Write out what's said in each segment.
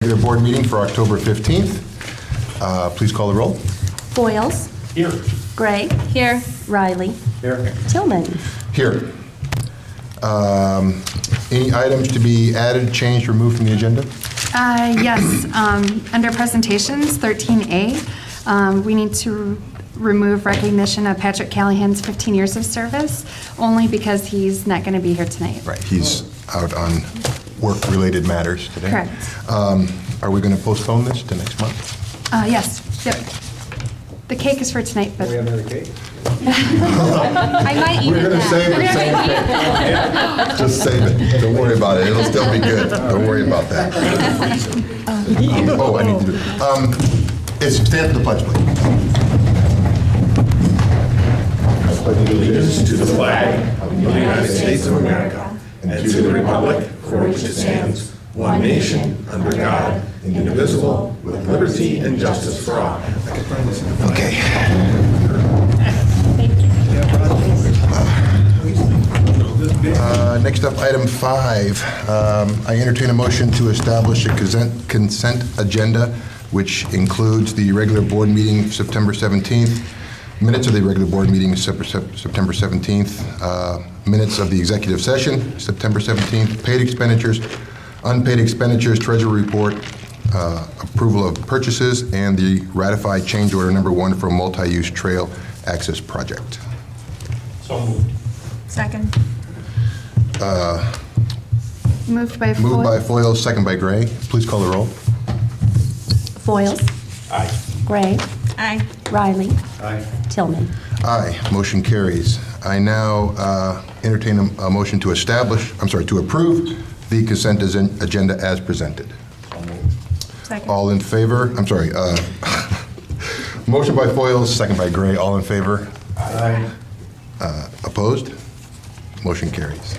Regular board meeting for October 15th. Please call the roll. Boyles. Here. Gray. Here. Riley. Here. Tillman. Here. Any items to be added, changed, removed from the agenda? Yes, under presentations, 13A, we need to remove recognition of Patrick Callahan's 15 years of service, only because he's not going to be here tonight. Right, he's out on work-related matters today. Correct. Are we going to postpone this to next month? Yes, yep. The cake is for tonight, but We have another cake? I might eat We're it going to now. save it. Just save it. Don't worry about it. It'll still be good. Don't worry about that. Oh, I need to do it. Stand for the pledge, please. Allegiance to the flag of the United States of America and to the republic for which it stands, one nation, under God, indivisible, with liberty and justice for all. Okay. Next up, item 5. I entertain a motion to establish a consent agenda, which includes the regular board meeting September 17th, minutes of the regular board meeting September 17th, minutes of the executive session September 17th, paid expenditures, unpaid expenditures, treasury report, approval of purchases, and the ratified change order number 1 for multi-use trail access project. So moved. Second. Moved by Moved by Foy. Foyle, second by Gray. Please call the roll. Foyles. Aye. Gray. Aye. Riley. Aye. Tillman. Aye, motion carries. I now entertain a motion to approve the consent agenda as presented. Second. All in favor? Motion by Foyle, second by Gray. All in favor? Aye. Opposed? Motion carries.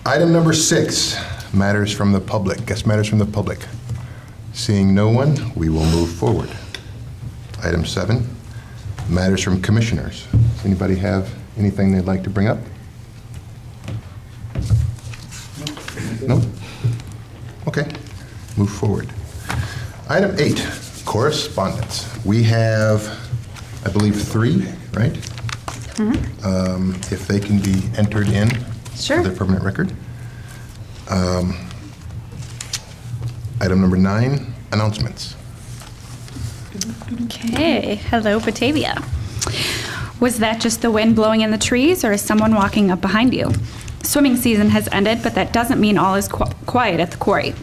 Item number 6, matters from the public. Guest matters from the public. Seeing no one, we will move forward. Item 7, matters from commissioners. Does anybody have anything they'd like to bring up? No? Okay, move forward. Item 8, correspondence. We have, I believe, 3, right? If they can be entered in Sure. for the permanent record. Item number 9, announcements. Okay, hello Batavia. Was that just the wind blowing in the trees, or is someone walking up behind you? Swimming season has ended, but that doesn't mean all is quiet at the quarry.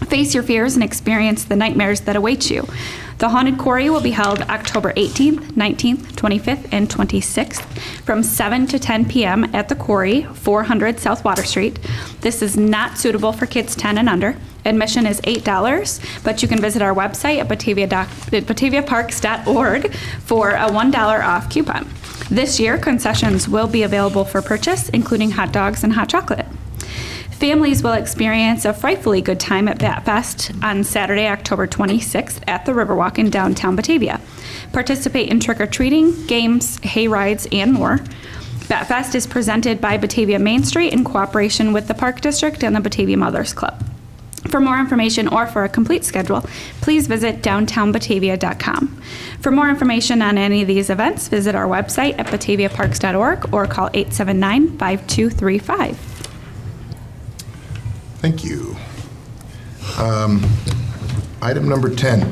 Face your fears and experience the nightmares that await you. The Haunted Quarry will be held October 18th, 19th, 25th, and 26th from 7 to 10 p.m. at the quarry, 400 South Water Street. This is not suitable for kids 10 and under. Admission is $8, but you can visit our website at bataviaparks.org for a $1 off coupon. This year, concessions will be available for purchase, including hot dogs and hot chocolate. Families will experience a frightfully good time at Bat Fest on Saturday, October 26th at the Riverwalk in downtown Batavia. Participate in trick-or-treating, games, hay rides, and more. Bat Fest is presented by Batavia Main Street in cooperation with the Park District and the Batavia Mothers Club. For more information or for a complete schedule, please visit downtownbatavia.com. For more information on any of these events, visit our website at bataviaparks.org or call 879-5235. Thank you. Item number 10,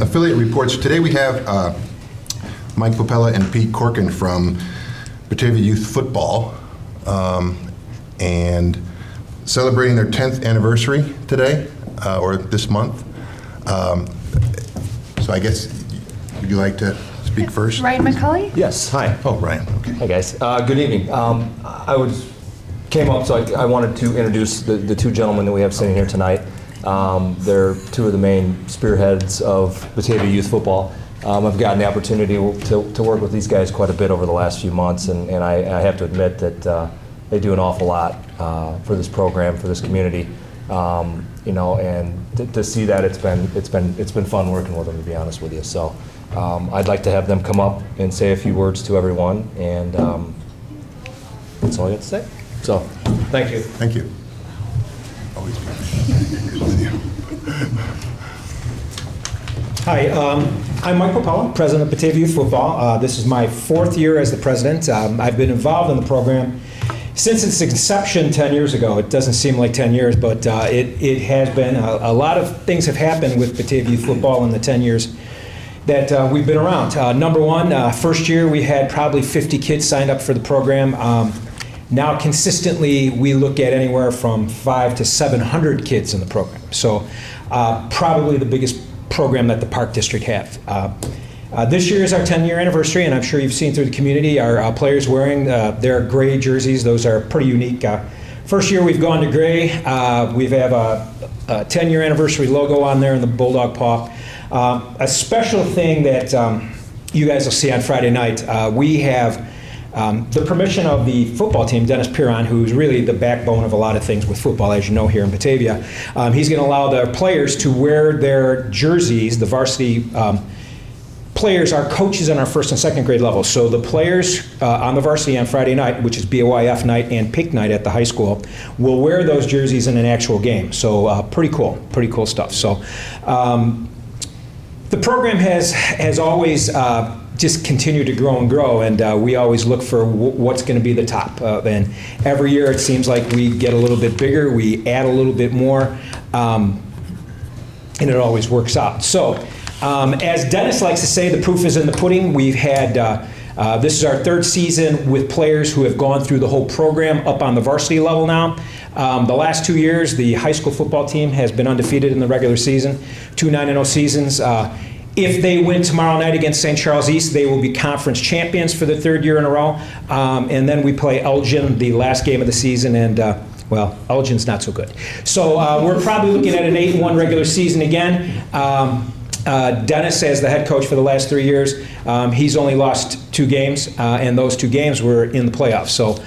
affiliate reports. Today we have Mike Popella and Pete Corkin from Batavia Youth Football, and celebrating their 10th anniversary today, or this month. So I guess, would you like to speak first? Ryan McCulley? Yes, hi. Oh, Ryan, okay. Hi, guys. Good evening. Came up, so I wanted to introduce the two gentlemen that we have sitting here tonight. They're two of the main spearheads of Batavia Youth Football. I've gotten the opportunity to work with these guys quite a bit over the last few months, and I have to admit that they do an awful lot for this program, for this community. You know, and to see that, it's been fun working with them, to be honest with you. So I'd like to have them come up and say a few words to everyone, and that's all I got to say. So, thank you. Thank you. Always good with you. Hi, I'm Mike Popella, president of Batavia Youth Football. This is my 4th year as the president. I've been involved in the program since its inception 10 years ago. It doesn't seem like 10 years, but it has been. A lot of things have happened with Batavia Youth Football in the 10 years that we've been around. Number one, first year we had probably 50 kids signed up for the program. Now consistently we look at anywhere from 500 to 700 kids in the program. So probably the biggest program that the Park District have. This year is our 10-year anniversary, and I'm sure you've seen through the community our players wearing their gray jerseys. Those are pretty unique. First year we've gone to gray. We have a 10-year anniversary logo on there in the bulldog paw. A special thing that you guys will see on Friday night, we have the permission of the football team, Dennis Piron, who's really the backbone of a lot of things with football, as you know, here in Batavia. He's going to allow the players to wear their jerseys, the varsity players are coaches on our 1st and 2nd grade level. So the players on the varsity on Friday night, which is BOIF night and PIC night at the high school, will wear those jerseys in an actual game. So pretty cool stuff. So the program has always just continued to grow and grow, and we always look for what's going to be the top. And every year it seems like we get a little bit bigger, we add a little bit more, and it always works out. So as Dennis likes to say, the proof is in the pudding. We've had, this is our 3rd season with players who have gone through the whole program up on the varsity level now. The last 2 years, the high school football team has been undefeated in the regular season, 2 9-0 seasons. If they win tomorrow night against St. Charles East, they will be conference champions for the 3rd year in a row. And then we play Elgin the last game of the season, and well, Elgin's not so good. So we're probably looking at an 8-1 regular season again. Dennis, as the head coach for the last 3 years, he's only lost 2 games, and those 2 games were in the playoffs. So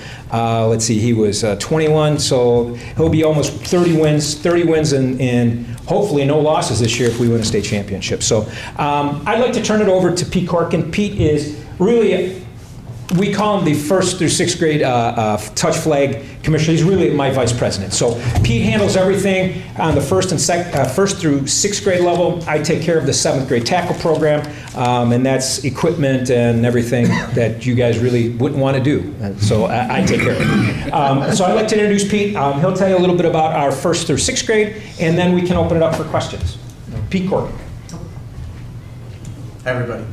let's see, he was 21, so he'll be almost 30 wins and hopefully no losses this year if we win a state championship. So I'd like to turn it over to Pete Corkin. Pete is really, we call him the 1st through 6th grade touch flag commissioner. He's really my vice president. So Pete handles everything on the 1st through 6th grade level. I take care of the 7th grade tackle program, and that's equipment and everything that you guys really wouldn't want to do. So I take care of it. So I'd like to introduce Pete. He'll tell you a little bit about our 1st through 6th grade, and then we can open it up for questions. Pete Corkin. Hi, everybody.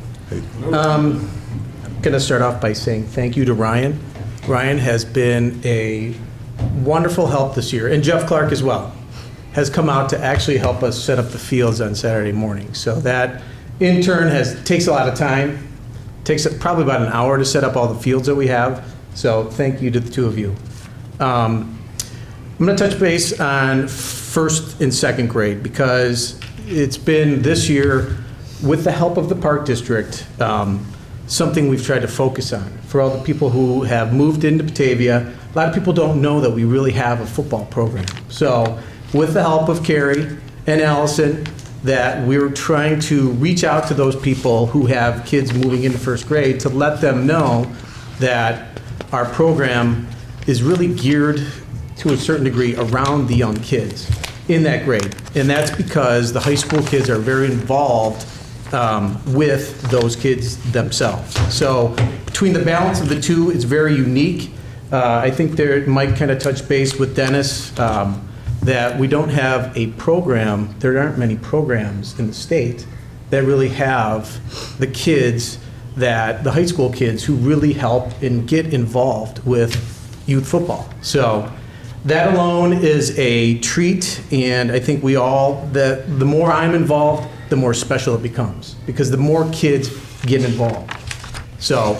I'm going to start off by saying thank you to Ryan. Ryan has been a wonderful help this year, and Jeff Clark as well, has come out to actually help us set up the fields on Saturday morning. So that in turn takes a lot of time, takes probably about an hour to set up all the fields that we have. So thank you to the 2 of you. I'm going to touch base on 1st and 2nd grade because it's been this year, with the help of the Park District, something we've tried to focus on. For all the people who have moved into Batavia, a lot of people don't know that we really have a football program. So with the help of Carrie and Allison, that we're trying to reach out to those people who have kids moving into 1st grade to let them know that our program is really geared to a certain degree around the young kids in that grade. And that's because the high school kids are very involved with those kids themselves. So between the balance of the 2, it's very unique. I think there might kind of touch base with Dennis that we don't have a program, there aren't many programs in the state that really have the kids that, the high school kids who really help and get involved with youth football. So that alone is a treat, and I think we all, the more I'm involved, the more special it becomes, because the more kids get involved. So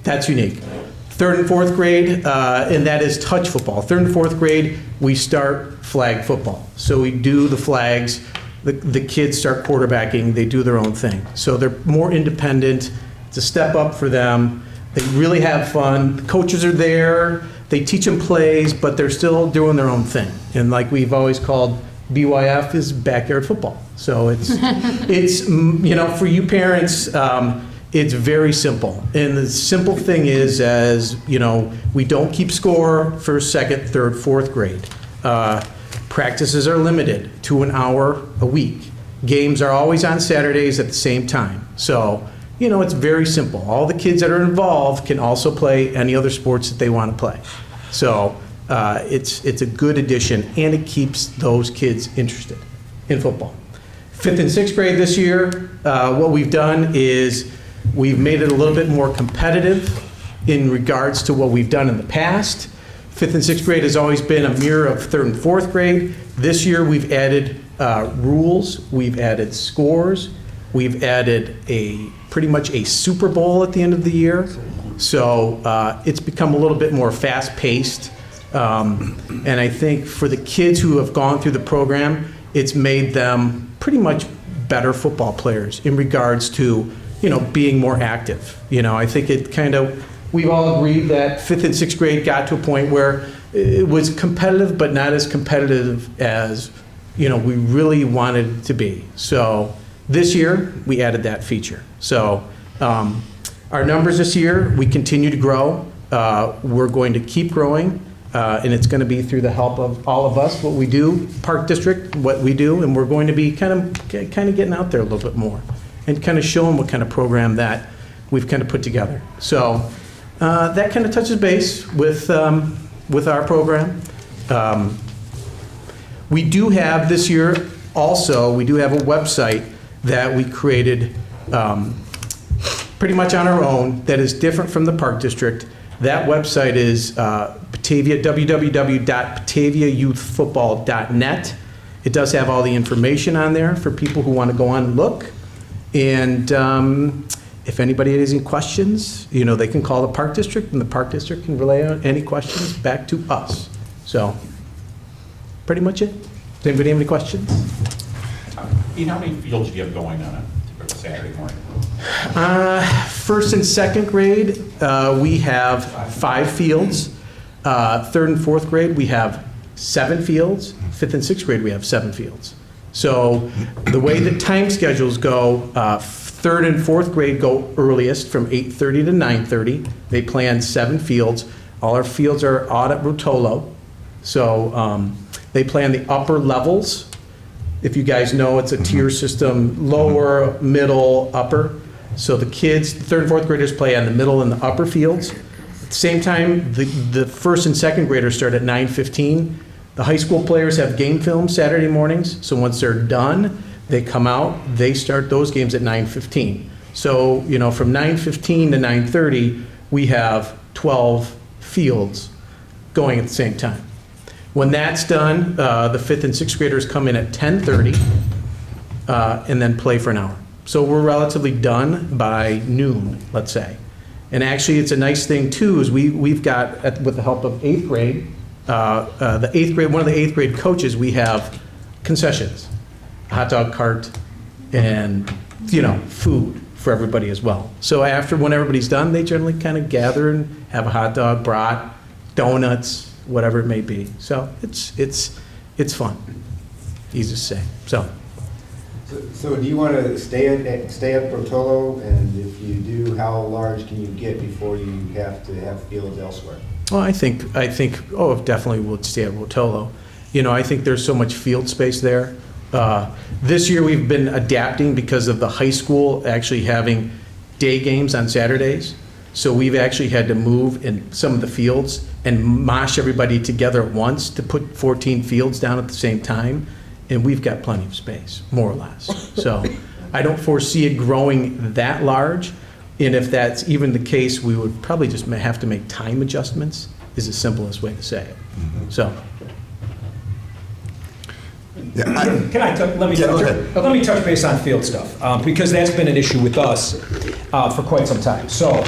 that's unique. 3rd and 4th grade, and that is touch football. 3rd and 4th grade, we start flag football. So we do the flags, the kids start quarterbacking, they do their own thing. So they're more independent, it's a step up for them. They really have fun, the coaches are there, they teach them plays, but they're still doing their own thing. And like we've always called BYF is backyard football. So it's you know, for you parents, it's very simple. And the simple thing is, as you know, we don't keep score 1st, 2nd, 3rd, 4th grade. Practices are limited to an hour a week. Games are always on Saturdays at the same time. So, it's very simple. All the kids that are involved can also play any other sports that they want to play. So it's a good addition, and it keeps those kids interested in football. 5th and 6th grade this year, what we've done is we've made it a little bit more competitive in regards to what we've done in the past. 5th and 6th grade has always been a mirror of 3rd and 4th grade. This year we've added rules, we've added scores, we've added pretty much a Super Bowl at the end of the year. So it's become a little bit more fast-paced. And I think for the kids who have gone through the program, it's made them pretty much better football players in regards to, being more active. I think we've all agreed that 5th and 6th grade got to a point where it was competitive, but not as competitive as, we really wanted it to be. So this year, we added that feature. So our numbers this year, we continue to grow. We're going to keep growing, and it's going to be through the help of all of us, what we do, Park District, what we do, and we're going to be kind of getting out there a little bit more and kind of showing what kind of program that we've kind of put together. So that kind of touches base with our program. We do have this year also, we do have a website that we created pretty much on our own that is different from the Park District. That website is Batavia, www.bataviayouthfootball.net. It does have all the information on there for people who want to go on and look. And if anybody has any questions, they can call the Park District, and the Park District can relay any questions back to us. So, pretty much it. Does anybody have any questions? Pete, how many fields do you have going on a typical Saturday morning? 1st and 2nd grade, we have 5 fields. 3rd and 4th grade, we have 7 fields. 5th and 6th grade, we have 7 fields. So the way the time schedules go, 3rd and 4th grade go earliest from 8:30 to 9:30. They play on 7 fields. All our fields are out at Rotolo. So they play on the upper levels. If you guys know, it's a tier system, lower, middle, upper. So the kids, the 3rd and 4th graders play on the middle and the upper fields. At the same time, the 1st and 2nd graders start at 9:15. The high school players have game film Saturday mornings. So once they're done, they come out, they start those games at 9:15. So, from 9:15 to 9:30, we have 12 fields going at the same time. When that's done, the 5th and 6th graders come in at 10:30 and then play for an hour. So we're relatively done by noon, let's say. And actually, it's a nice thing too, is we've got, with the help of 8th grade, the 8th grade, one of the 8th grade coaches, we have concessions, a hot dog cart, and food for everybody as well. So when everybody's done, they generally kind of gather and have a hot dog, brat, donuts, whatever it may be. So it's fun, easy to say. So do you want to stay at Rotolo, and if you do, how large can you get before you have to have fields elsewhere? Well, I think, definitely we'll stay at Rotolo. I think there's so much field space there. This year we've been adapting because of the high school actually having day games on Saturdays. So we've actually had to move in some of the fields and mosh everybody together at once to put 14 fields down at the same time. And we've got plenty of space, more or less. So I don't foresee it growing that large. And if that's even the case, we would probably just have to make time adjustments, is the simplest way to say it. So. Let me touch base on field stuff, because that's been an issue with us for quite some time. So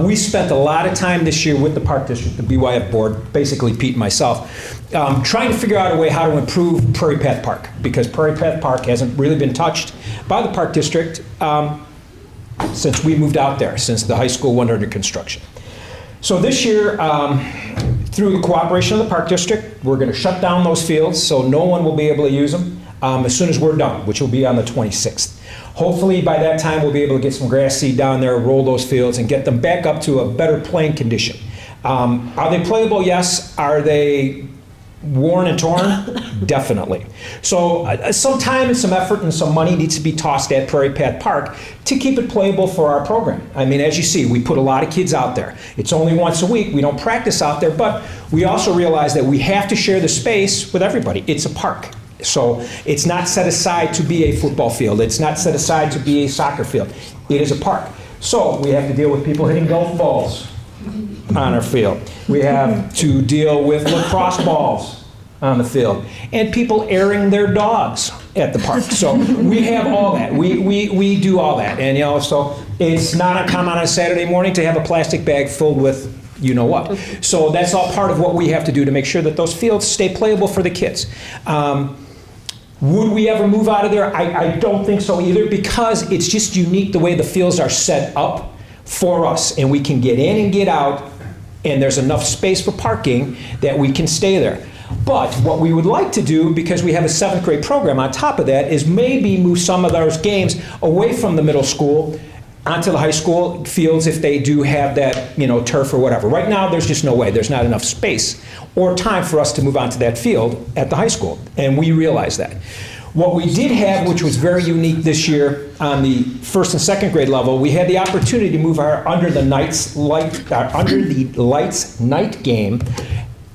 we spent a lot of time this year with the Park District, the BYF board, basically Pete and myself, trying to figure out a way how to improve Prairie Path Park, because Prairie Path Park hasn't really been touched by the Park District since we moved out there, since the high school went under construction. So this year, through the cooperation of the Park District, we're going to shut down those fields so no one will be able to use them as soon as we're done, which will be on the 26th. Hopefully by that time we'll be able to get some grass seed down there, roll those fields, and get them back up to a better playing condition. Are they playable? Yes. Are they worn and torn? Definitely. So some time and some effort and some money needs to be tossed at Prairie Path Park to keep it playable for our program. I mean, as you see, we put a lot of kids out there. It's only once a week. We don't practice out there, but we also realize that we have to share the space with everybody. It's a park. So it's not set aside to be a football field. It's not set aside to be a soccer field. It is a park. So we have to deal with people hitting golf balls on our field. We have to deal with lacrosse balls on the field, and people airing their dogs at the park. So we have all that. We do all that, and so it's not uncommon on a Saturday morning to have a plastic bag filled with you know what. So that's all part of what we have to do to make sure that those fields stay playable for the kids. Would we ever move out of there? I don't think so either, because it's just unique the way the fields are set up for us, and we can get in and get out, and there's enough space for parking that we can stay there. But what we would like to do, because we have a 7th grade program on top of that, is maybe move some of those games away from the middle school onto the high school fields if they do have that, turf or whatever. Right now, there's just no way. There's not enough space or time for us to move onto that field at the high school, and we realize that. What we did have, which was very unique this year on the 1st and 2nd grade level, we had the opportunity to move our Under the Lights night game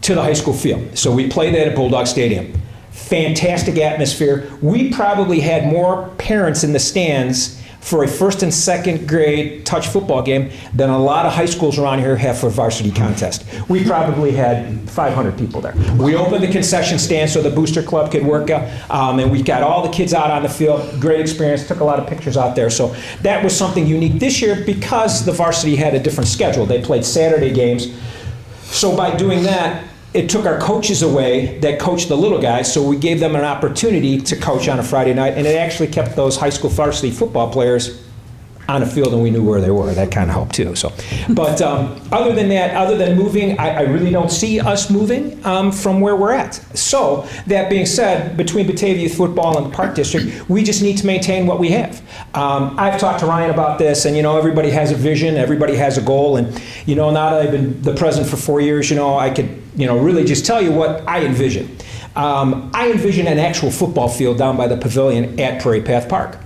to the high school field. So we played that at Bulldog Stadium. Fantastic atmosphere. We probably had more parents in the stands for a 1st and 2nd grade touch football game than a lot of high schools around here have for varsity contest. We probably had 500 people there. We opened the concession stand so the booster club could work, and we got all the kids out on the field. Great experience, took a lot of pictures out there. So that was something unique this year because the varsity had a different schedule. They played Saturday games. So by doing that, it took our coaches away that coached the little guys, so we gave them an opportunity to coach on a Friday night, and it actually kept those high school varsity football players on the field, and we knew where they were. That kind of helped too. So, but other than that, other than moving, I really don't see us moving from where we're at. So that being said, between Batavia Youth Football and the Park District, we just need to maintain what we have. I've talked to Ryan about this, and everybody has a vision, everybody has a goal, and now that I've been the president for 4 years, I could really just tell you what I envision. I envision an actual football field down by the pavilion at Prairie Path Park.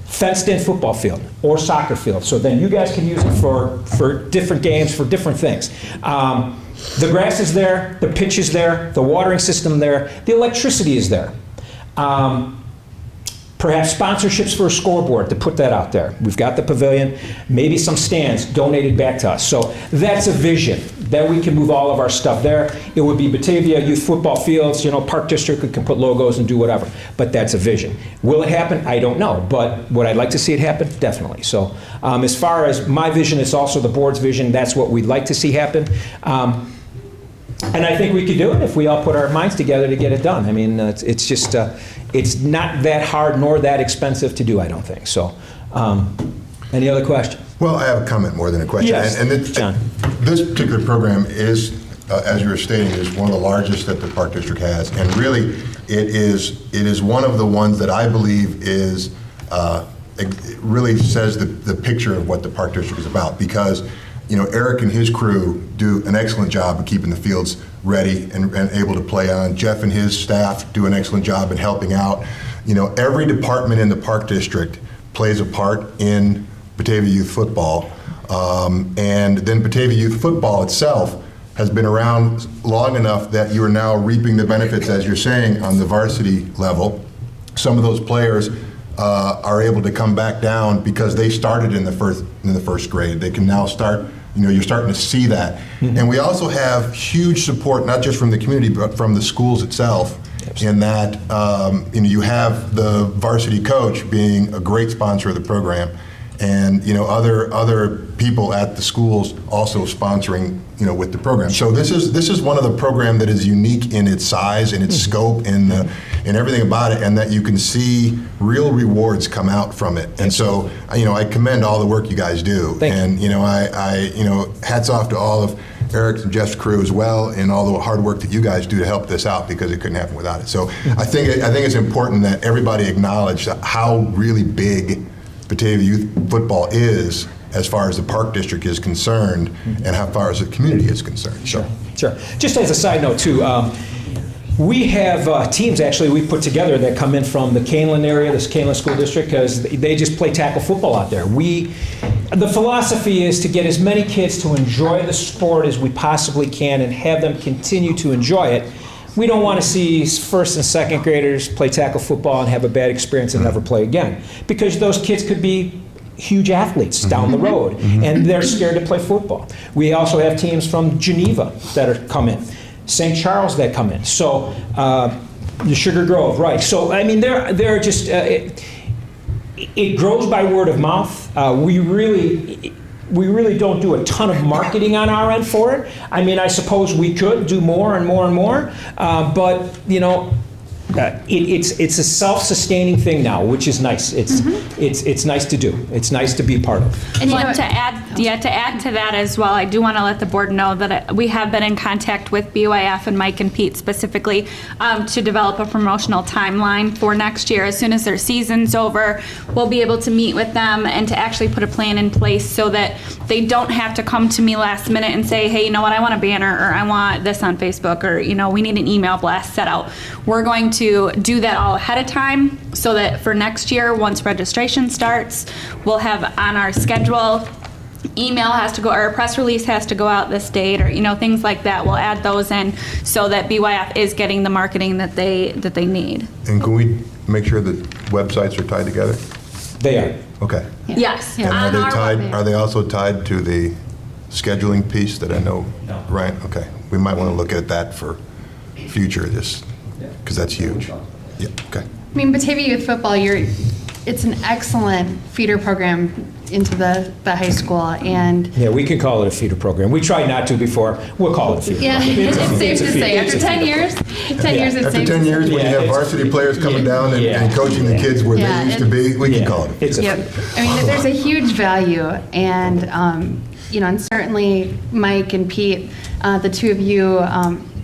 Fenced-in football field or soccer field. So then you guys can use it for different games, for different things. The grass is there, the pitch is there, the watering system there, the electricity is there. Perhaps sponsorships for a scoreboard to put that out there. We've got the pavilion, maybe some stands donated back to us. So that's a vision. Then we can move all of our stuff there. It would be Batavia Youth Football Fields, Park District, we can put logos and do whatever. But that's a vision. Will it happen? I don't know. But would I like to see it happen? Definitely. So as far as my vision, it's also the board's vision. That's what we'd like to see happen. And I think we could do it if we all put our minds together to get it done. I mean, it's just, it's not that hard nor that expensive to do, I don't think. So, any other questions? Well, I have a comment more than a question. Yes, John. This particular program is, as you were stating, is one of the largest that the Park District has. And really, it is one of the ones that I believe is, it really says the picture of what the Park District is about. Because Eric and his crew do an excellent job of keeping the fields ready and able to play on. Jeff and his staff do an excellent job in helping out. Every department in the Park District plays a part in Batavia Youth Football. And then Batavia Youth Football itself has been around long enough that you are now reaping the benefits, as you're saying, on the varsity level. Some of those players are able to come back down because they started in the first grade. They can now start. You're starting to see that. Mm-hmm. And we also have huge support, not just from the community, but from the schools itself. Absolutely. In that, you have the varsity coach being a great sponsor of the program, and other people at the schools also sponsoring with the program. So this is one of the program that is unique in its size, in its scope, in everything about it, and that you can see real rewards come out from it. And so I commend all the work you guys do. Thank you. I hats off to all of Eric's and Jeff's crew as well, and all the hard work that you guys do to help this out, because it couldn't happen without it. So I think it's important that everybody acknowledge how really big Batavia Youth Football is as far as the Park District is concerned, and how far as the community is concerned. Sure. Just as a side note too, We have teams, actually, we put together that come in from the Canelan area, this Canelan School District, because they just play tackle football out there. The philosophy is to get as many kids to enjoy the sport as we possibly can and have them continue to enjoy it. We don't want to see first and second graders play tackle football and have a bad experience and never play again, because those kids could be huge athletes down the road, and they're scared to play football. We also have teams from Geneva that are come in, St. Charles that come in. So the Sugar Grove, right? So I mean, they're just it grows by word of mouth. We really don't do a ton of marketing on our end for it. I mean, I suppose we could do more and more and more, but you know. It's a self-sustaining thing now, which is nice. It's nice to do. It's nice to be part of. And to add to that as well, I do want to let the board know that we have been in contact with BYF and Mike and Pete specifically to develop a promotional timeline for next year. As soon as their season's over, we'll be able to meet with them and to actually put a plan in place so that they don't have to come to me last minute and say, hey, you know what, I want a banner, or I want this on Facebook, or you know, we need an email blast set out. We're going to do that all ahead of time so that for next year, once registration starts, we'll have on our schedule, email has to go, or a press release has to go out this date, or you know, things like that. We'll add those in so that BYF is getting the marketing that they need. And can we make sure that websites are tied together? They are. Okay. Yes. And On our webpage. are they also tied to the scheduling piece that I know? No. Right, okay. We might want to look at that for future, just, because that's huge. Yeah, okay. I mean, Batavia Youth Football, it's an excellent feeder program into the high school, and Yeah, we can call it a feeder program. We tried not to before. We'll call it a feeder yeah, program. it's safe It's a to feeder- say, it's after a 10 feeder years, 10 years, it's After safe 10 to years, say. when you have varsity players coming down and coaching the kids where they used to be, we can call it. It's a Yep. I mean, there's a huge value, and, you know, and certainly Mike and Pete, the two of you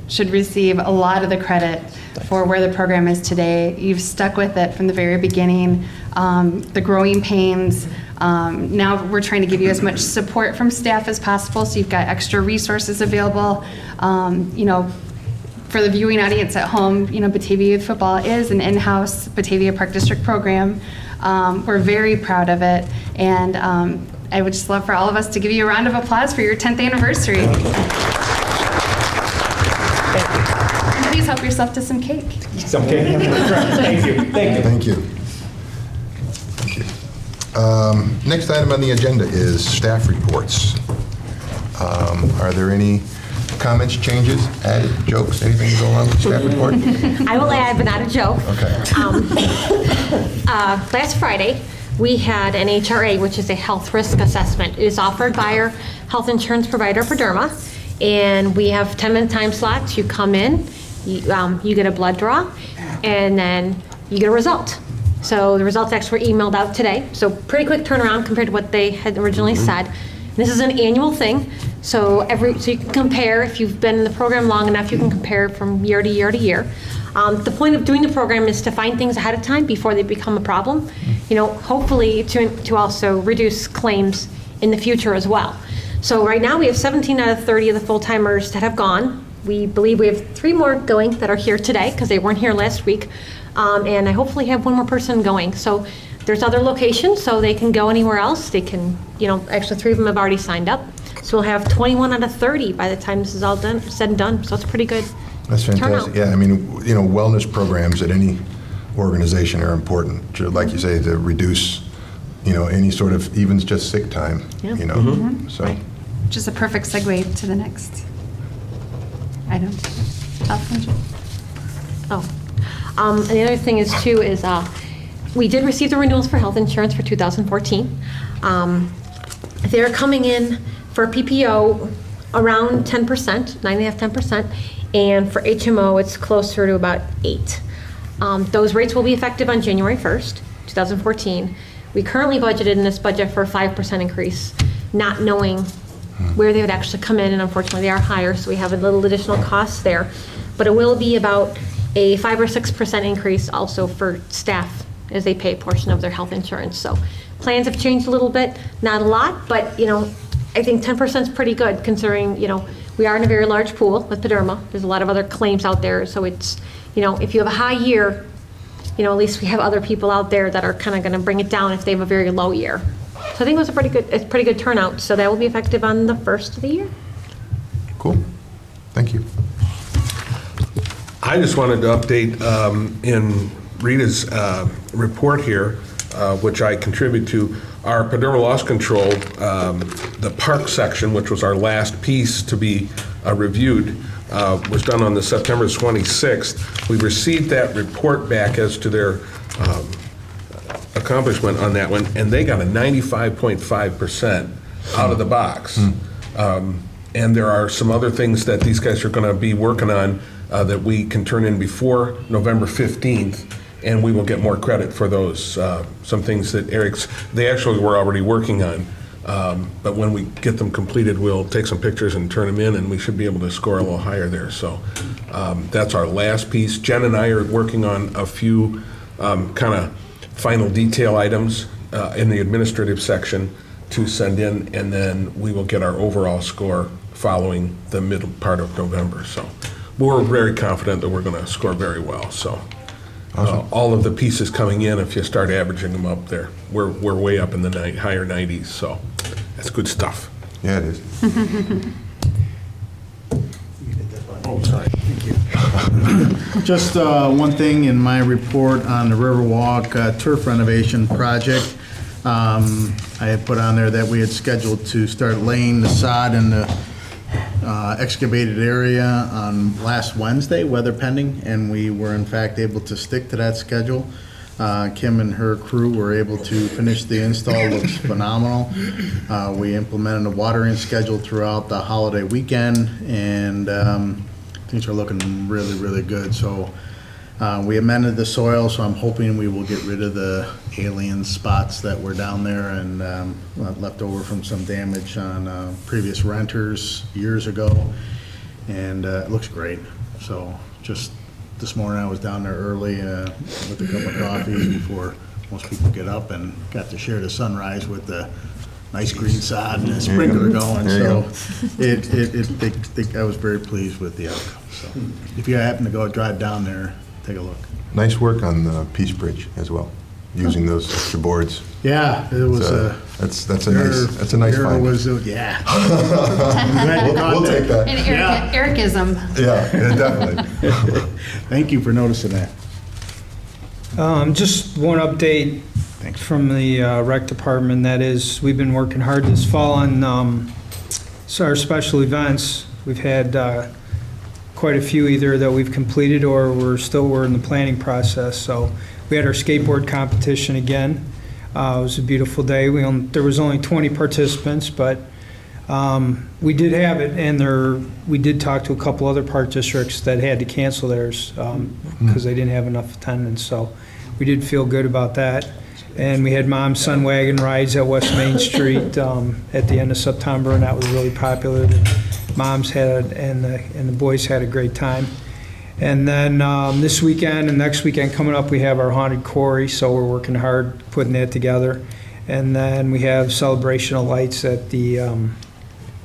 should receive a lot of the credit for where the program is today. You've stuck with it from the very beginning, the growing pains. Now we're trying to give you as much support from staff as possible, so you've got extra resources available. You know, for the viewing audience at home, you know, Batavia Youth Football is an in-house Batavia Park District program. We're very proud of it, and I would just love for all of us to give you a round of applause for your 10th anniversary. And please help yourself to some cake. Some cake. Thank you. Thank you. Thank you. Thank you. Next item on the agenda is staff reports. Are there any comments, changes, added, jokes, anything to go along with the staff report? I will add, but not a joke. Okay. Last Friday, we had an HRA, which is a health risk assessment. It is offered by our health insurance provider, Derma, and we have 10-minute time slots. You come in, you get a blood draw, and then you get a result. So the results actually were emailed out today, so pretty quick turnaround compared to what they had originally said. This is an annual thing, so you can compare. If you've been in the program long enough, you can compare from year to year to year. The point of doing the program is to find things ahead of time before they become a problem. You know, hopefully to also reduce claims in the future as well. So right now we have 17 out of 30 of the full-timers that have gone. We believe we have 3 more going that are here today because they weren't here last week. And I hopefully have 1 more person going. So there's other locations, so they can go anywhere else. They can, you know, actually 3 of them have already signed up. So we'll have 21 out of 30 by the time this is all done, said and done. So it's pretty good. That's fantastic. turnout. Yeah, I mean, you know, wellness programs at any organization are important, to, like you say, to reduce, you know, any sort of, even just sick time, Yeah. you know, so. Which is a perfect segue to the next item. Health insurance. And the other thing is too is we did receive the renewals for health insurance for 2014. They're coming in for PPO around 10%, 9.5%, 10%, and for HMO it's closer to about 8. Those rates will be effective on January 1st, 2014. We currently budgeted in this budget for a 5% increase, not knowing where they would actually come in, and unfortunately they are higher, so we have a little additional cost there. But it will be about a 5 or 6% increase also for staff as they pay a portion of their health insurance. So plans have changed a little bit, not a lot, but you know, I think 10% is pretty good considering, you know, We are in a very large pool with Paderma. There's a lot of other claims out there, so it's, if you have a high year, at least we have other people out there that are kind of going to bring it down if they have a very low year. So I think it was a pretty good turnout. So that will be effective on the first of the year. Cool. Thank you. I just wanted to update in Rita's report here, which I contribute to, our Paderma Loss Control, the park section, which was our last piece to be reviewed, was done on the September 26th. We received that report back as to their accomplishment on that one, and they got a 95.5% out of the box. And there are some other things that these guys are going to be working on that we can turn in before November 15th, and we will get more credit for those. Some things that they actually were already working on. But when we get them completed, we'll take some pictures and turn them in, and we should be able to score a little higher there. So that's our last piece. Jen and I are working on a few kind of final detail items in the administrative section to send in, and then we will get our overall score following the middle part of November. So we're very confident that we're going to score very well. So all of the pieces coming in, if you start averaging them up there, we're way up in the higher 90s. So that's good stuff. Yeah, it is. Oh, sorry. Thank you. Just one thing in my report on the Riverwalk turf renovation project. I had put on there that we had scheduled to start laying the sod in the excavated area on last Wednesday, weather pending, and we were in fact able to stick to that schedule. Kim and her crew were able to finish the install. Looks phenomenal. We implemented a watering schedule throughout the holiday weekend, and things are looking really, really good. So we amended the soil, so I'm hoping we will get rid of the alien spots that were down there and left over from some damage on previous renters years ago. And it looks great. So just this morning I was down there early with a cup of coffee before most people get up, and got to share the sunrise with the nice green sod and a sprinkler going. So I was very pleased with the outcome. So if you happen to go drive down there, take a look. Nice work on the Peace Bridge as well, using those extra boards. Yeah, it was that's a nice find. Yeah. We'll take that. An Ericism. Yeah, definitely. Thank you for noticing that. Just one update from the rec department. That is, we've been working hard this fall on our special events. We've had quite a few either that we've completed or we're in the planning process. So we had our skateboard competition again. It was a beautiful day. There was only 20 participants, but we did have it, and we did talk to a couple other park districts that had to cancel theirs because they didn't have enough attendance. So we did feel good about that. And we had mom-son wagon rides at West Main Street at the end of September, and that was really popular. The moms had and the boys had a great time. And then this weekend and next weekend coming up, we have our haunted quarry, so we're working hard putting that together. And then we have celebration of lights at the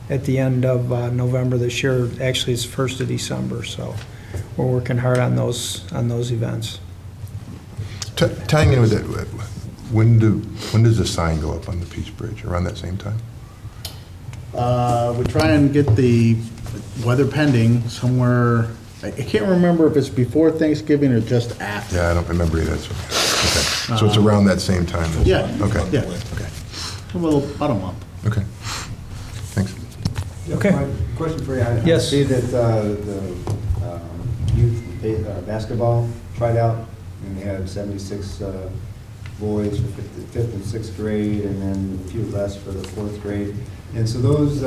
end of November this year. Actually, it's the 1st of December, so we're working hard on those events. Tying in with it, when does the sign go up on the Peace Bridge? Around that same time? We try and get the weather pending somewhere. I can't remember if it's before Thanksgiving or just after. Yeah, I don't remember either. Okay. So it's around that same time? Yeah. Okay. Yeah. Okay. Well, about a month. Okay. Thanks. Okay. Question for you. Yes. I see that the youth basketball tried out, and they had 76 boys for fifth and sixth grade, and then a few less for the fourth grade. And so those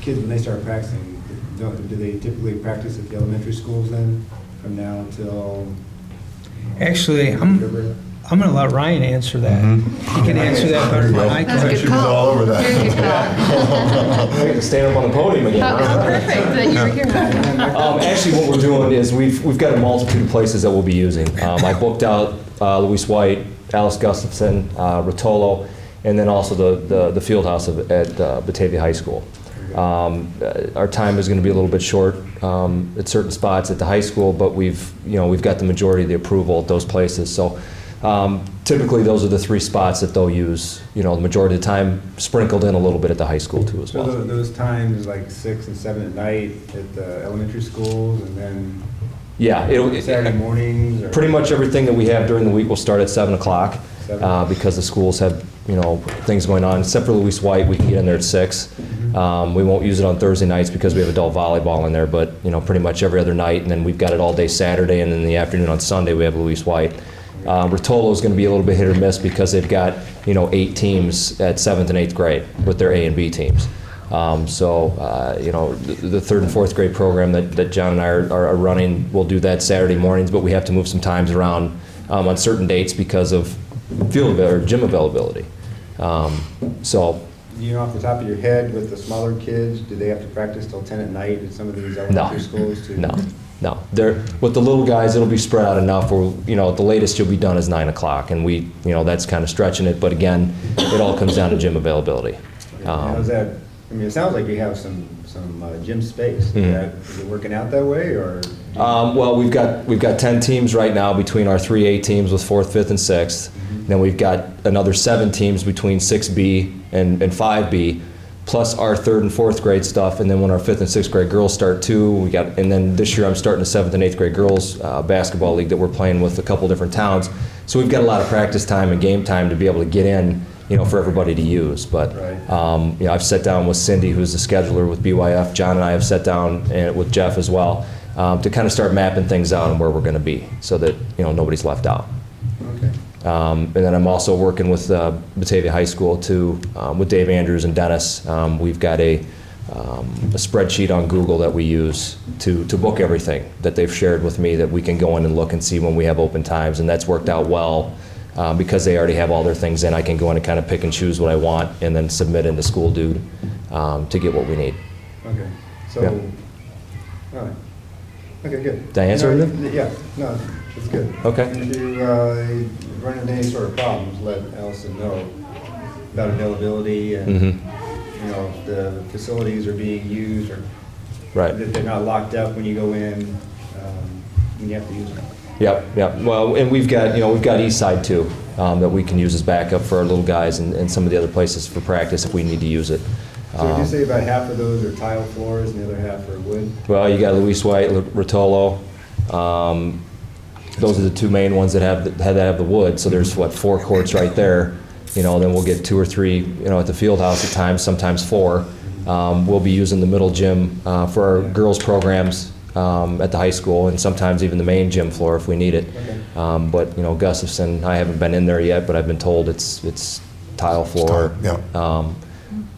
kids, when they start practicing, do they typically practice at the elementary schools then, from now until? Actually, I'm going to let Ryan answer that. He can answer that better than I That's a can. good call. all over that. Very good call. I get to stand up on the podium again. Perfect that you were here. Actually, what we're doing is we've got a multitude of places that we'll be using. I booked out Louise White, Alice Gustafson, Rotolo, and then also the field house at Batavia High School. Our time is going to be a little bit short at certain spots at the high school, but we've got the majority of the approval at those places. So typically, those are the 3 spots that they'll use, the majority of the time, sprinkled in a little bit at the high school too as well. So those times, like 6 and 7 at night at the elementary schools, and then Yeah, Saturday mornings? Or? Pretty much everything that we have during the week will start at 7 o'clock because the schools have, things going on. Except for Louise White, we can get in there at 6. We won't use it on Thursday nights because we have adult volleyball in there, but, pretty much every other night. And then we've got it all day Saturday, and in the afternoon on Sunday, we have Louise White. Rotolo is going to be a little bit hit or miss because they've got, 8 teams at 7th and 8th grade with their A and B teams. The 3rd and 4th grade program that John and I are running, we'll do that Saturday mornings, but we have to move some times around on certain dates because of gym availability. You know, off the top of your head, with the smaller kids, do they have to practice till 10 at night at some of these elementary schools too? No. With the little guys, it'll be spread out enough where, the latest you'll be done is 9 o'clock, and that's kind of stretching it, but again, it all comes down to gym availability. How's that? I mean, it sounds like you have some gym space. Is it working out that way, or? Well, we've got 10 teams right now between our 3A teams with 4th, 5th, and 6th. Then we've got another 7 teams between 6B and 5B, plus our 3rd and 4th grade stuff. And then when our 5th and 6th grade girls start too, and then this year I'm starting a 7th and 8th grade girls basketball league that we're playing with a couple different towns. So we've got a lot of practice time and game time to be able to get in, for everybody to use. But I've sat down with Cindy, who's the scheduler with BYF. John and I have sat down with Jeff as well to kind of start mapping things out and where we're going to be, so that nobody's left out. Okay. And then I'm also working with Batavia High School too, with Dave Andrews and Dennis. We've got a spreadsheet on Google that we use to book everything that they've shared with me, that we can go in and look and see when we have open times, and that's worked out well. Because they already have all their things in, I can go in and kind of pick and choose what I want and then submit into School Dude to get what we need. Okay. So, all right. Okay, good. Did I answer everything? Yeah. No, that's good. Okay. If you run into any sort of problems, let Allison know about availability and if the facilities are being used, or that they're not locked up when you go in when you have to use them. Yep. Well, and we've got East Side too, that we can use as backup for our little guys, and some of the other places for practice if we need to use it. So would you say about half of those are tile floors and the other half are wood? Well, you got Louise White, Rotolo. Those are the 2 main ones that have the wood. So there's 4 courts right there. Then we'll get 2 or 3 at the field house at times, sometimes 4. We'll be using the middle gym for our girls programs at the high school, and sometimes even the main gym floor if we need it. Okay. But Gustafson, I haven't been in there yet, but I've been told it's tile floor.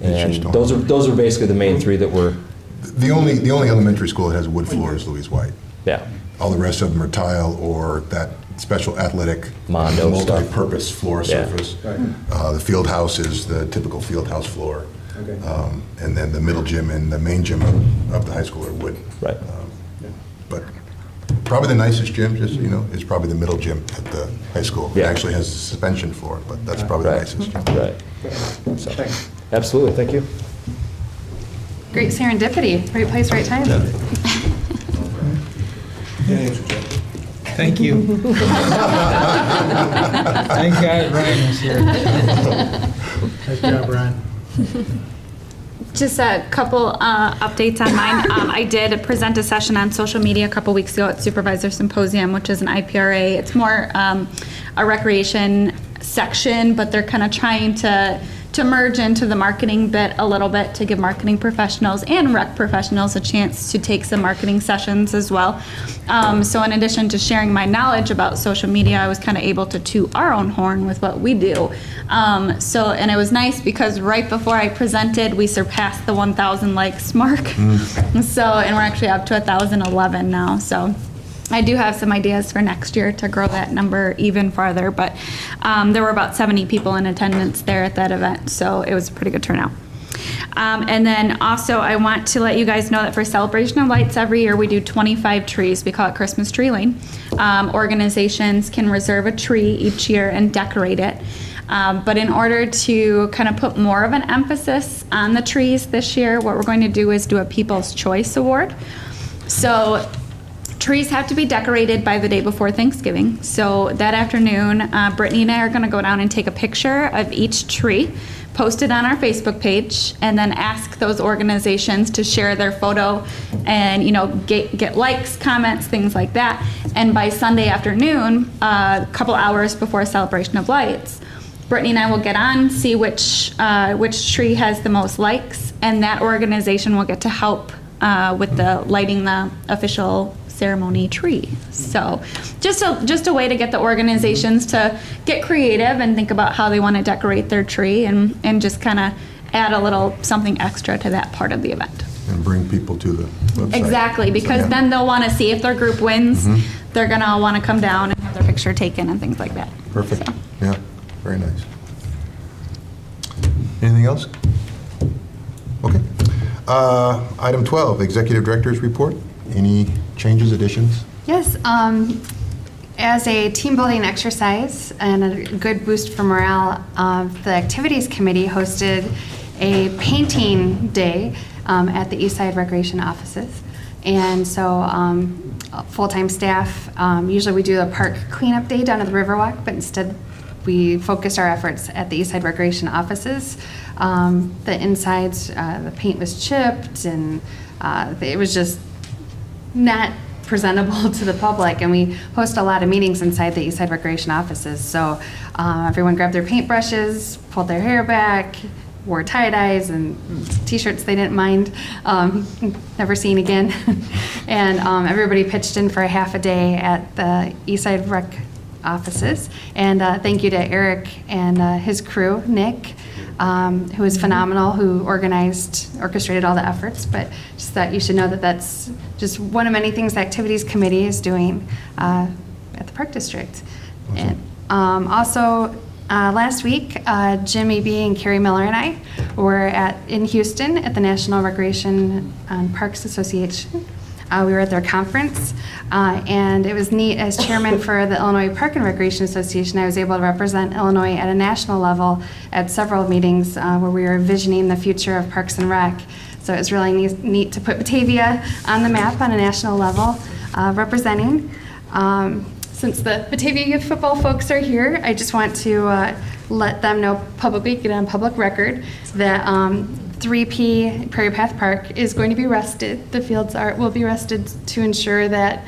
And those are basically the main 3 that we're. The only elementary school that has wood floor is Louise White. Yeah. All the rest of them are tile or that special athletic Mondo multi-purpose floor surface. Right. The field house is the typical field house floor. Okay. And then the middle gym and the main gym of the high school are wood. Right. But probably the nicest gym, just is probably the middle gym at the high school. Yeah. It actually has a suspension floor, but that's probably the nicest gym. Right. So, thanks. Absolutely. Thank you. Great serendipity, right place, right time. Thank you. Thank God Ryan is here. Nice job, Brian. Just a couple updates on mine. I did present a session on social media a couple weeks ago at Supervisor Symposium, which is an IPRA. It's more a recreation section, but they're kind of trying to merge into the marketing bit a little bit to give marketing professionals and rec professionals a chance to take some marketing sessions as well. So in addition to sharing my knowledge about social media, I was kind of able to toot our own horn with what we do. And it was nice because right before I presented, we surpassed the 1,000 likes mark. And we're actually up to 1,011 now. So I do have some ideas for next year to grow that number even farther, but there were about 70 people in attendance there at that event, so it was a pretty good turnout. And then also I want to let you guys know that for Celebration of Lights every year we do 25 trees. We call it Christmas Tree Lane. Organizations can reserve a tree each year and decorate it. But in order to kind of put more of an emphasis on the trees this year, what we're going to do is do a People's Choice Award. So trees have to be decorated by the day before Thanksgiving. So that afternoon, Brittany and I are going to go down and take a picture of each tree, post it on our Facebook page, and then ask those organizations to share their photo and, get likes, comments, things like that. And by Sunday afternoon, a couple hours before Celebration of Lights, Brittany and I will get on, see which tree has the most likes, and that organization will get to help with the lighting the official ceremony tree. So just a way to get the organizations to get creative and think about how they want to decorate their tree and just kind of add a little something extra to that part of the event. And bring people to the website. Exactly, because then they'll want to see if their group wins. They're going to want to come down and have their picture taken and things like that. Perfect. So. Yeah, very nice. Anything else? Okay. Item 12, Executive Director's Report. Any changes, additions? Yes, as a team building exercise and a good boost for morale, the Activities Committee hosted a painting day at the Eastside Recreation offices. And so full-time staff, usually we do a park cleanup day down at the Riverwalk, but instead we focused our efforts at the Eastside Recreation offices. The insides, the paint was chipped, and it was just not presentable to the public, and we host a lot of meetings inside the Eastside Recreation offices. So everyone grabbed their paintbrushes, pulled their hair back, wore tie-dyes and t-shirts they didn't mind, never seen again. And everybody pitched in for a half a day at the Eastside Rec offices. And thank you to Eric and his crew, Nick, who was phenomenal, who orchestrated all the efforts. But just that you should know that that's just one of many things the Activities Committee is doing at the Park District. And also, last week, Jim Eby and Carrie Miller and I were in Houston at the National Recreation and Parks Association. We were at their conference, and it was neat. As chairman for the Illinois Park and Recreation Association, I was able to represent Illinois at a national level at several meetings where we were envisioning the future of Parks and Rec. So it was really neat to put Batavia on the map on a national level, representing. Since the Batavia Youth Football folks are here, I just want to let them know publicly, get on public record, that 3P Prairie Path Park is going to be rested. The fields will be rested to ensure that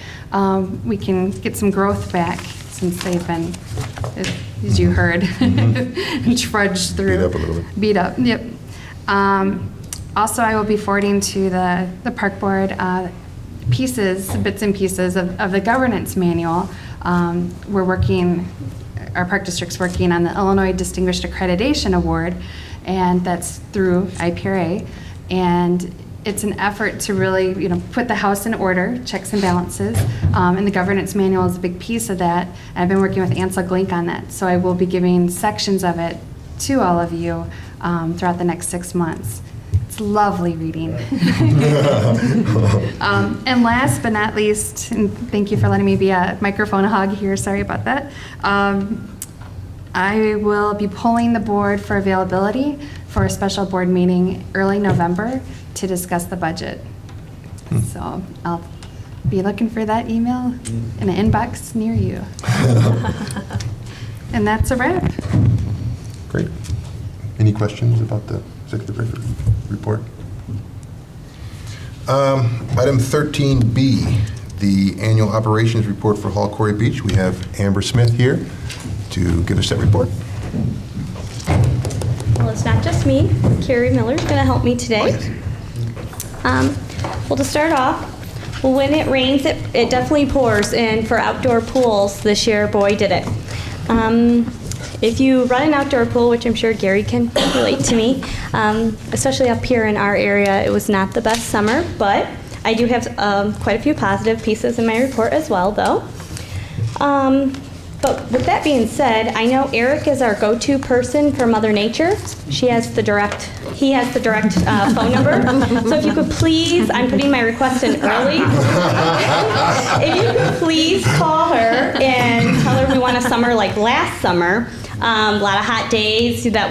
we can get some growth back, since they've been, as you heard, trudged through. Beat up a little bit. Beat up, yep. Also, I will be forwarding to the park board bits and pieces of the governance manual. Our park district's working on the Illinois Distinguished Accreditation Award, and that's through IPRA. And it's an effort to really, put the house in order, checks and balances, and the governance manual is a big piece of that. And I've been working with Ansel Glink on that, so I will be giving sections of it to all of you throughout the next 6 months. It's lovely reading. And last but not least, and thank you for letting me be a microphone hog here, sorry about that. I will be polling the board for availability for a special board meeting early November to discuss the budget. So I'll be looking for that email in an inbox near you. And that's a wrap. Great. Any questions about the Executive Director report? Item 13B, the annual operations report for Hall Quarry Beach. We have Amber Smith here to give us that report. Well, it's not just me. Carrie Miller's going to help me today. Well, to start off, when it rains, it definitely pours. And for outdoor pools this year, boy, did it. If you run an outdoor pool, which I'm sure Gary can relate to me, especially up here in our area, it was not the best summer, but I do have quite a few positive pieces in my report as well, though. But with that being said, I know Eric is our go-to person for Mother Nature. He has the direct phone number. So if you could please, I'm putting my request in early. If you could please call her and tell her we want a summer like last summer. A lot of hot days. That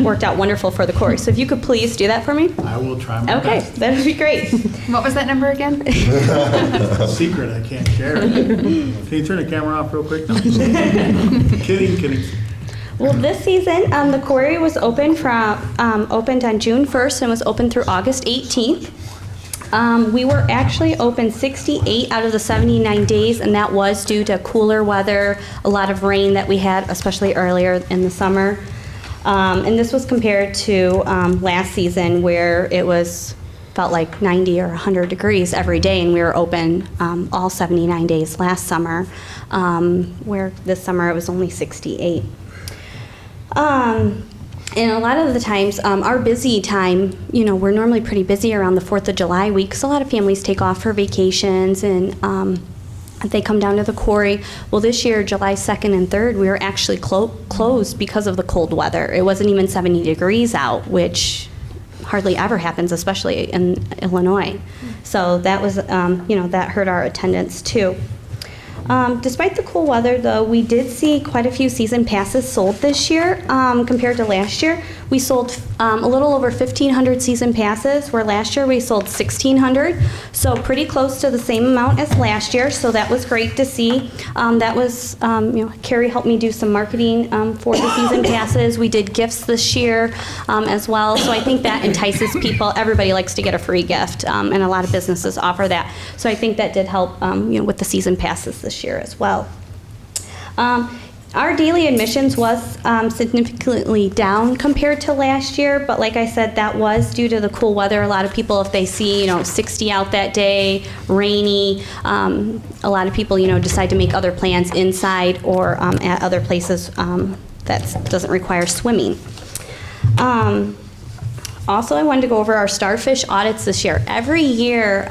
worked out wonderful for the Corey. So if you could please do that for me. I will try my Okay, best. that would be great. What was that number again? Secret, I can't share. Can you turn the camera off real quick? No, I'm just kidding. Kidding. Well, this season, the Quarry was opened on June 1st and was open through August 18th. We were actually open 68 out of the 79 days, and that was due to cooler weather, a lot of rain that we had, especially earlier in the summer. And this was compared to last season, where it was felt like 90 or 100 degrees every day, and we were open all 79 days last summer, where this summer it was only 68. And a lot of the times, our busy time, we're normally pretty busy around the 4th of July week, because a lot of families take off for vacations and they come down to the Quarry. Well, this year, July 2nd and 3rd, we were actually closed because of the cold weather. It wasn't even 70 degrees out, which hardly ever happens, especially in Illinois. So that was, that hurt our attendance too. Despite the cool weather, though, we did see quite a few season passes sold this year compared to last year. We sold a little over 1,500 season passes, where last year we sold 1,600. So pretty close to the same amount as last year. So that was great to see. That was, Carrie helped me do some marketing for the season passes. We did gifts this year as well. So I think that entices people. Everybody likes to get a free gift, and a lot of businesses offer that. So I think that did help, with the season passes this year as well. Our daily admissions was significantly down compared to last year, but like I said, that was due to the cool weather. A lot of people, if they see 60 out that day, rainy, a lot of people decide to make other plans inside or at other places that doesn't require swimming. Also, I wanted to go over our starfish audits this year. Every year,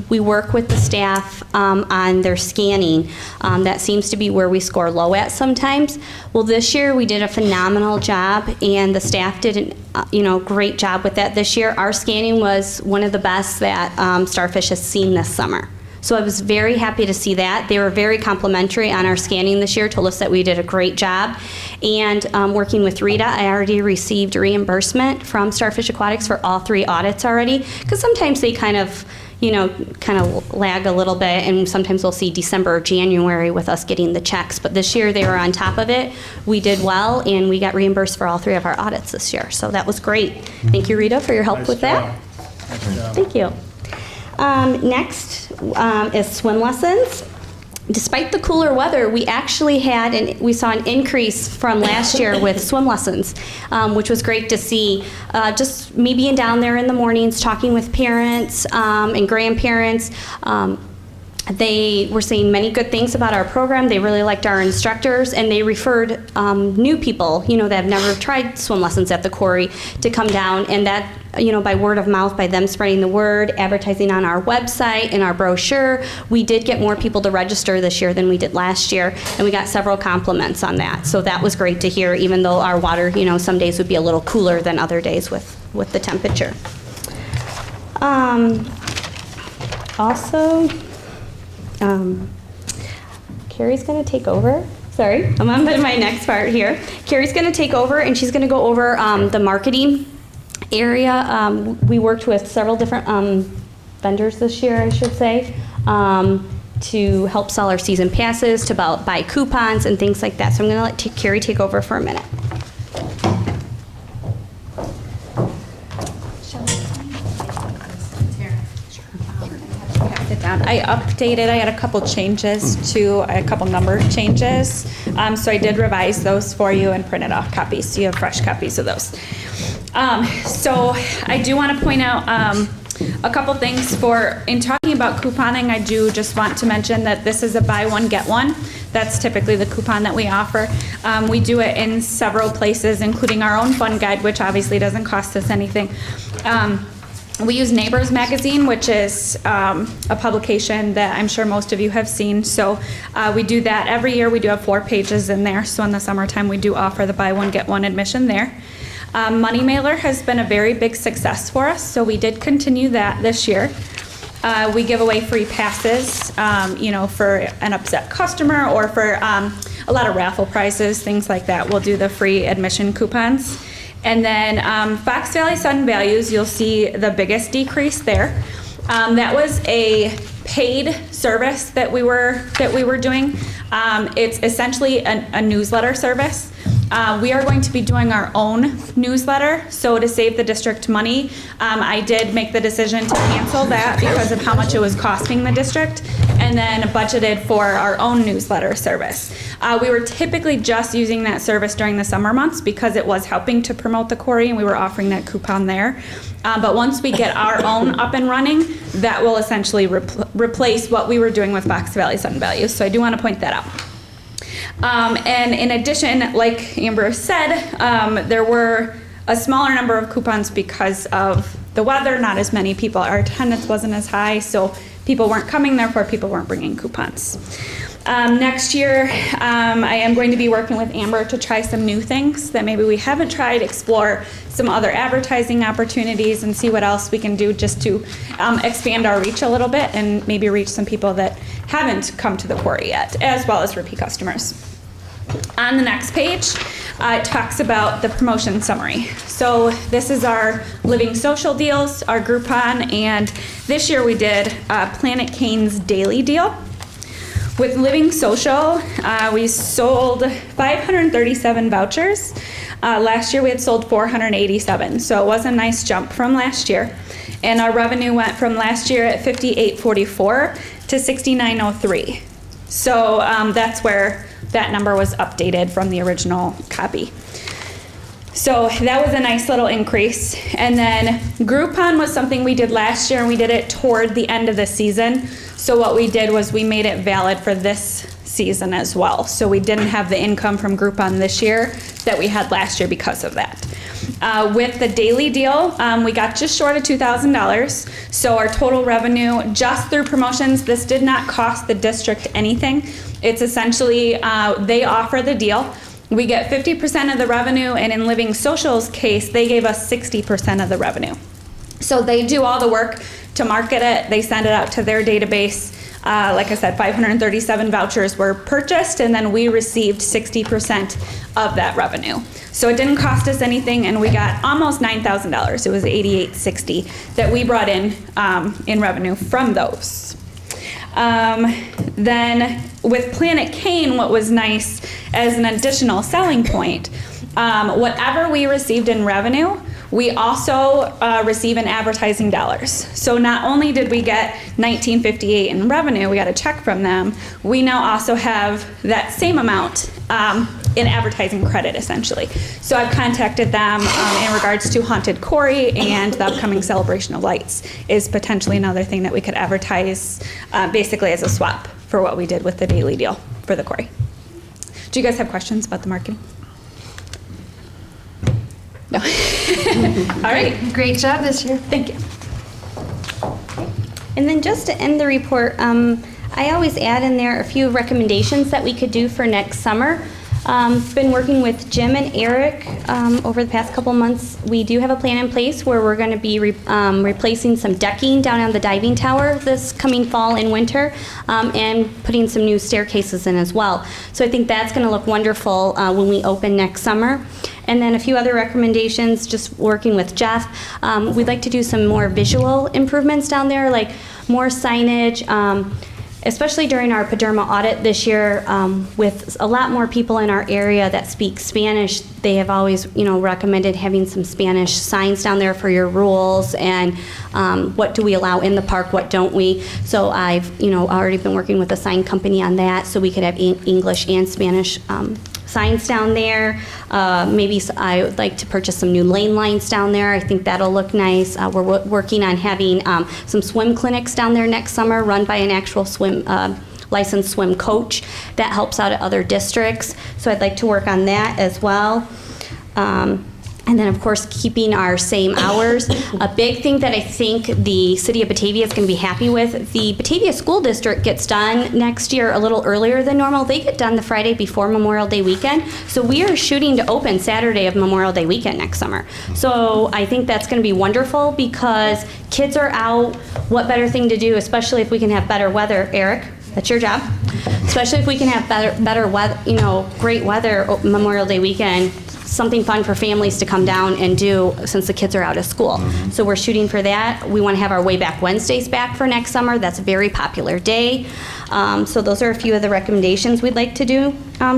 we work with the staff on their scanning. That seems to be where we score low at sometimes. Well, this year we did a phenomenal job, and the staff did a great job with that this year. Our scanning was one of the best that Starfish has seen this summer. So I was very happy to see that. They were very complimentary on our scanning this year, told us that we did a great job. And working with Rita, I already received reimbursement from Starfish Aquatics for all 3 audits already, because sometimes they kind of lag a little bit, and sometimes we'll see December or January with us getting the checks. But this year they were on top of it. We did well, and we got reimbursed for all 3 of our audits this year. So that was great. Thank you, Rita, for your help with that. Thank you. Next is swim lessons. Despite the cooler weather, we actually we saw an increase from last year with swim lessons, which was great to see. Just me being down there in the mornings, talking with parents and grandparents. They were saying many good things about our program. They really liked our instructors, and they referred new people, that have never tried swim lessons at the Quarry to come down, and that, by word of mouth, by them spreading the word, advertising on our website and our brochure, we did get more people to register this year than we did last year, and we got several compliments on that. So that was great to hear, even though our water, some days would be a little cooler than other days with the temperature. Also, Carrie's going to take over. Sorry, I'm on to my next part here. Carrie's going to take over, and she's going to go over the marketing area. We worked with several different vendors this year, I should say, to help sell our season passes, to buy coupons and things like that. So I'm going to let Carrie take over for a minute. I updated, I had a couple changes a couple number changes. So I did revise those for you and printed off copies, so you have fresh copies of those. So I do want to point out a couple things in talking about couponing. I do just want to mention that this is a buy one, get one. That's typically the coupon that we offer. We do it in several places, including our own fun guide, which obviously doesn't cost us anything. We use Neighbors Magazine, which is a publication that I'm sure most of you have seen. So we do that every year. We do have 4 pages in there. So in the summertime, we do offer the buy one, get one admission there. Money Mailer has been a very big success for us. So we did continue that this year. We give away free passes, for an upset customer or for a lot of raffle prizes, things like that. We'll do the free admission coupons. And then Fox Valley Sun Values, you'll see the biggest decrease there. That was a paid service that we were doing. It's essentially a newsletter service. We are going to be doing our own newsletter, so to save the district money, I did make the decision to cancel that because of how much it was costing the district, and then budgeted for our own newsletter service. We were typically just using that service during the summer months because it was helping to promote the quarry, and we were offering that coupon there. But once we get our own up and running, that will essentially replace what we were doing with Fox Valley Sun Values. So I do want to point that out. And in addition, like Amber said, there were a smaller number of coupons because of the weather. Not as many people. Our attendance wasn't as high, so people weren't coming, therefore people weren't bringing coupons. Next year, I am going to be working with Amber to try some new things that maybe we haven't tried, explore some other advertising opportunities, and see what else we can do just to expand our reach a little bit and maybe reach some people that haven't come to the quarry yet, as well as repeat customers. On the next page, it talks about the promotion summary. So this is our Living Social deals, our Groupon, and this year we did Planet Cane's daily deal. With Living Social, we sold 537 vouchers. Last year we had sold 487, so it was a nice jump from last year. And our revenue went from last year at $58.44 to $69.03. So that's where that number was updated from the original copy. So that was a nice little increase. And then Groupon was something we did last year, and we did it toward the end of the season. So what we did was we made it valid for this season as well. So we didn't have the income from Groupon this year that we had last year because of that. With the daily deal, we got just short of $2,000. So our total revenue just through promotions, this did not cost the district anything. It's essentially, they offer the deal. We get 50% of the revenue, and in Living Social's case, they gave us 60% of the revenue. So they do all the work to market it. They send it out to their database. Like I said, 537 vouchers were purchased, and then we received 60% of that revenue. So it didn't cost us anything, and we got almost $9,000. It was $8,860 that we brought in revenue from those. Then with Planet Cane, what was nice as an additional selling point, whatever we received in revenue, we also receive in advertising dollars. So not only did we get $19.58 in revenue, we got a check from them, we now also have that same amount in advertising credit, essentially. So I've contacted them in regards to Haunted Quarry, and the upcoming Celebration of Lights is potentially another thing that we could advertise basically as a swap for what we did with the daily deal for the quarry. Do you guys have questions about the marketing? No. All right. Great job this year. Thank you. And then just to end the report, I always add in there a few recommendations that we could do for next summer. Been working with Jim and Eric over the past couple months. We do have a plan in place where we're going to be replacing some decking down on the diving tower this coming fall and winter, and putting some new staircases in as well. So I think that's going to look wonderful when we open next summer. And then a few other recommendations, just working with Jeff. We'd like to do some more visual improvements down there, like more signage, especially during our Paderma audit this year, with a lot more people in our area that speak Spanish. They have always, recommended having some Spanish signs down there for your rules and what do we allow in the park, what don't we. So I've, already been working with a sign company on that, so we could have English and Spanish signs down there. Maybe I would like to purchase some new lane lines down there. I think that'll look nice. We're working on having some swim clinics down there next summer, run by an actual licensed swim coach that helps out at other districts. So I'd like to work on that as well. And then, of course, keeping our same hours. A big thing that I think the city of Batavia is going to be happy with, the Batavia School District gets done next year a little earlier than normal. They get done the Friday before Memorial Day weekend. So we are shooting to open Saturday of Memorial Day weekend next summer. So I think that's going to be wonderful because kids are out. What better thing to do, especially if we can have better weather, Eric? That's your job, especially if we can have better weather, great weather Memorial Day weekend, something fun for families to come down and do since the kids are out of school. So we're shooting for that. We want to have our Way Back Wednesdays back for next summer. That's a very popular day. So those are a few of the recommendations we'd like to do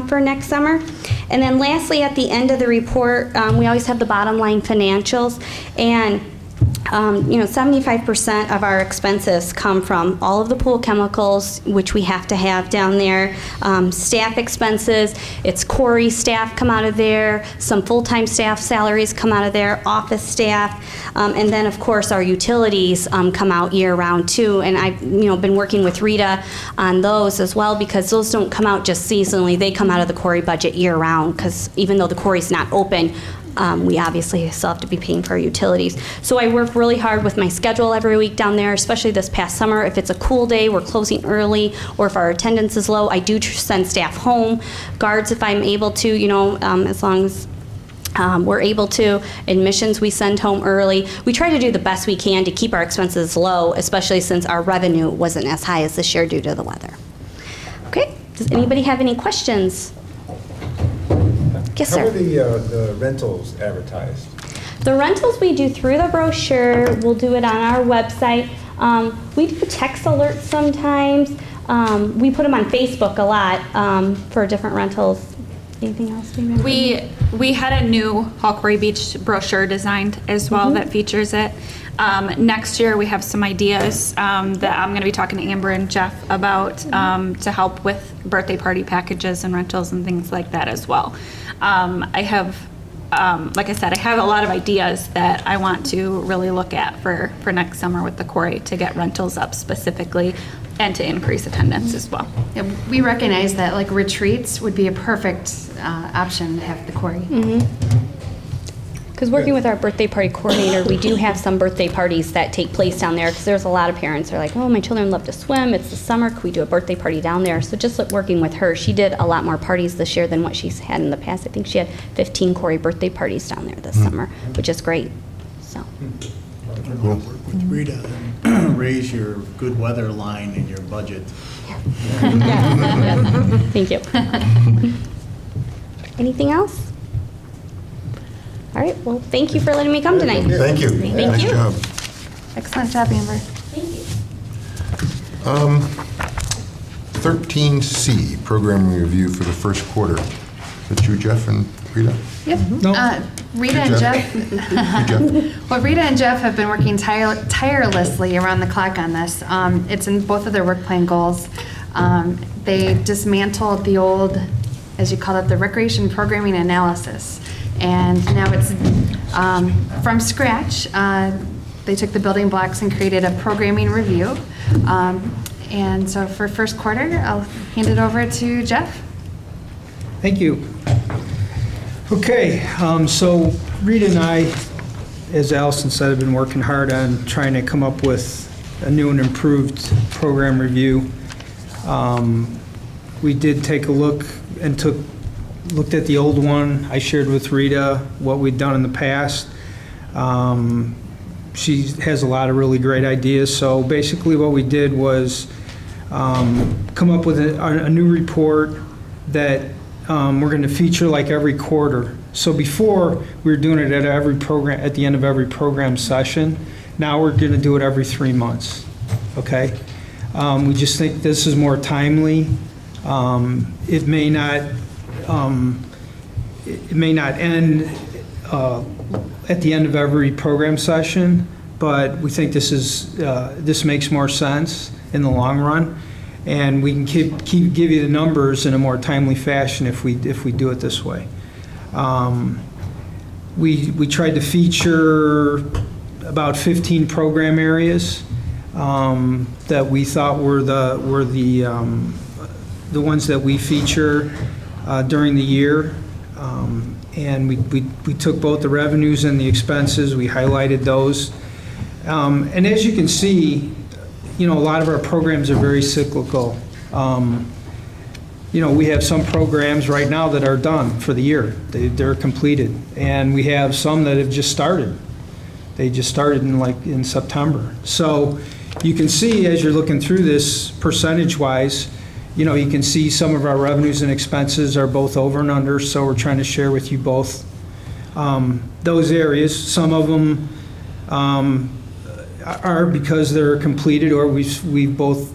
for next summer. And then lastly, at the end of the report, we always have the bottom line financials. And 75% of our expenses come from all of the pool chemicals, which we have to have down there, staff expenses, it's quarry staff come out of there, some full-time staff salaries come out of there, office staff, and then of course our utilities come out year-round too. And I've been working with Rita on those as well, because those don't come out just seasonally, they come out of the quarry budget year-round, because even though the quarry's not open, we obviously still have to be paying for our utilities. So I work really hard with my schedule every week down there, especially this past summer. If it's a cool day, we're closing early, or if our attendance is low, I do send staff home. Guards, if I'm able to, as long as we're able to. Admissions, we send home early. We try to do the best we can to keep our expenses low, especially since our revenue wasn't as high as this year due to the weather. Okay, does anybody have any questions? Yes, sir. How are the rentals advertised? The rentals we do through the brochure. We'll do it on our website. We do text alerts sometimes. We put them on Facebook a lot for different rentals. Anything else? We had a new Hawkbury Beach brochure designed as well that features it. Next year we have some ideas that I'm going to be talking to Amber and Jeff about to help with birthday party packages and rentals and things like that as well. I have, like I said, I have a lot of ideas that I want to really look at for next summer with the quarry to get rentals up specifically and to increase attendance as well. Yeah, we recognize that like retreats would be a perfect option to have the quarry. Because working with our birthday party coordinator, we do have some birthday parties that take place down there, because there's a lot of parents who are like, oh, my children love to swim, it's the summer, could we do a birthday party down there? So just working with her, she did a lot more parties this year than what she's had in the past. I think she had 15 Corey birthday parties down there this summer, which is great. So. Cool. With Rita, raise your good weather line in your budget. Yes. Thank you. Anything else? All right, well, thank you for letting me come tonight. Thank you. Thank Nice you. job. Excellent job, Amber. Thank you. 13C, program review for the first quarter. Is that you, Jeff and Rita? Yep. Rita Hey, and Jeff. Jeff. Hey, Jeff. Well, Rita and Jeff have been working tirelessly around the clock on this. It's in both of their work plan goals. They dismantled the old, as you call it, the recreation programming analysis. And now it's from scratch. They took the building blocks and created a programming review. And so for first quarter, I'll hand it over to Jeff. Thank you. Okay, so Rita and I, as Allison said, have been working hard on trying to come up with a new and improved program review. We did take a look and looked at the old one. I shared with Rita what we'd done in the past. She has a lot of really great ideas. So basically what we did was come up with a new report that we're going to feature like every quarter. So before we were doing it at the end of every program session. Now we're going to do it every 3 months. Okay? We just think this is more timely. It may not end at the end of every program session, but we think this makes more sense in the long run, and we can give you the numbers in a more timely fashion if we do it this way. We tried to feature about 15 program areas that we thought were the ones that we feature during the year, and we took both the revenues and the expenses. We highlighted those, and as you can see, a lot of our programs are very cyclical. We have some programs right now that are done for the year; they're completed, and we have some that have just started. They just started in September. So, you can see as you're looking through this percentage-wise, you can see some of our revenues and expenses are both over and under, so we're trying to share with you both those areas. Some of them are because they're completed, or we've both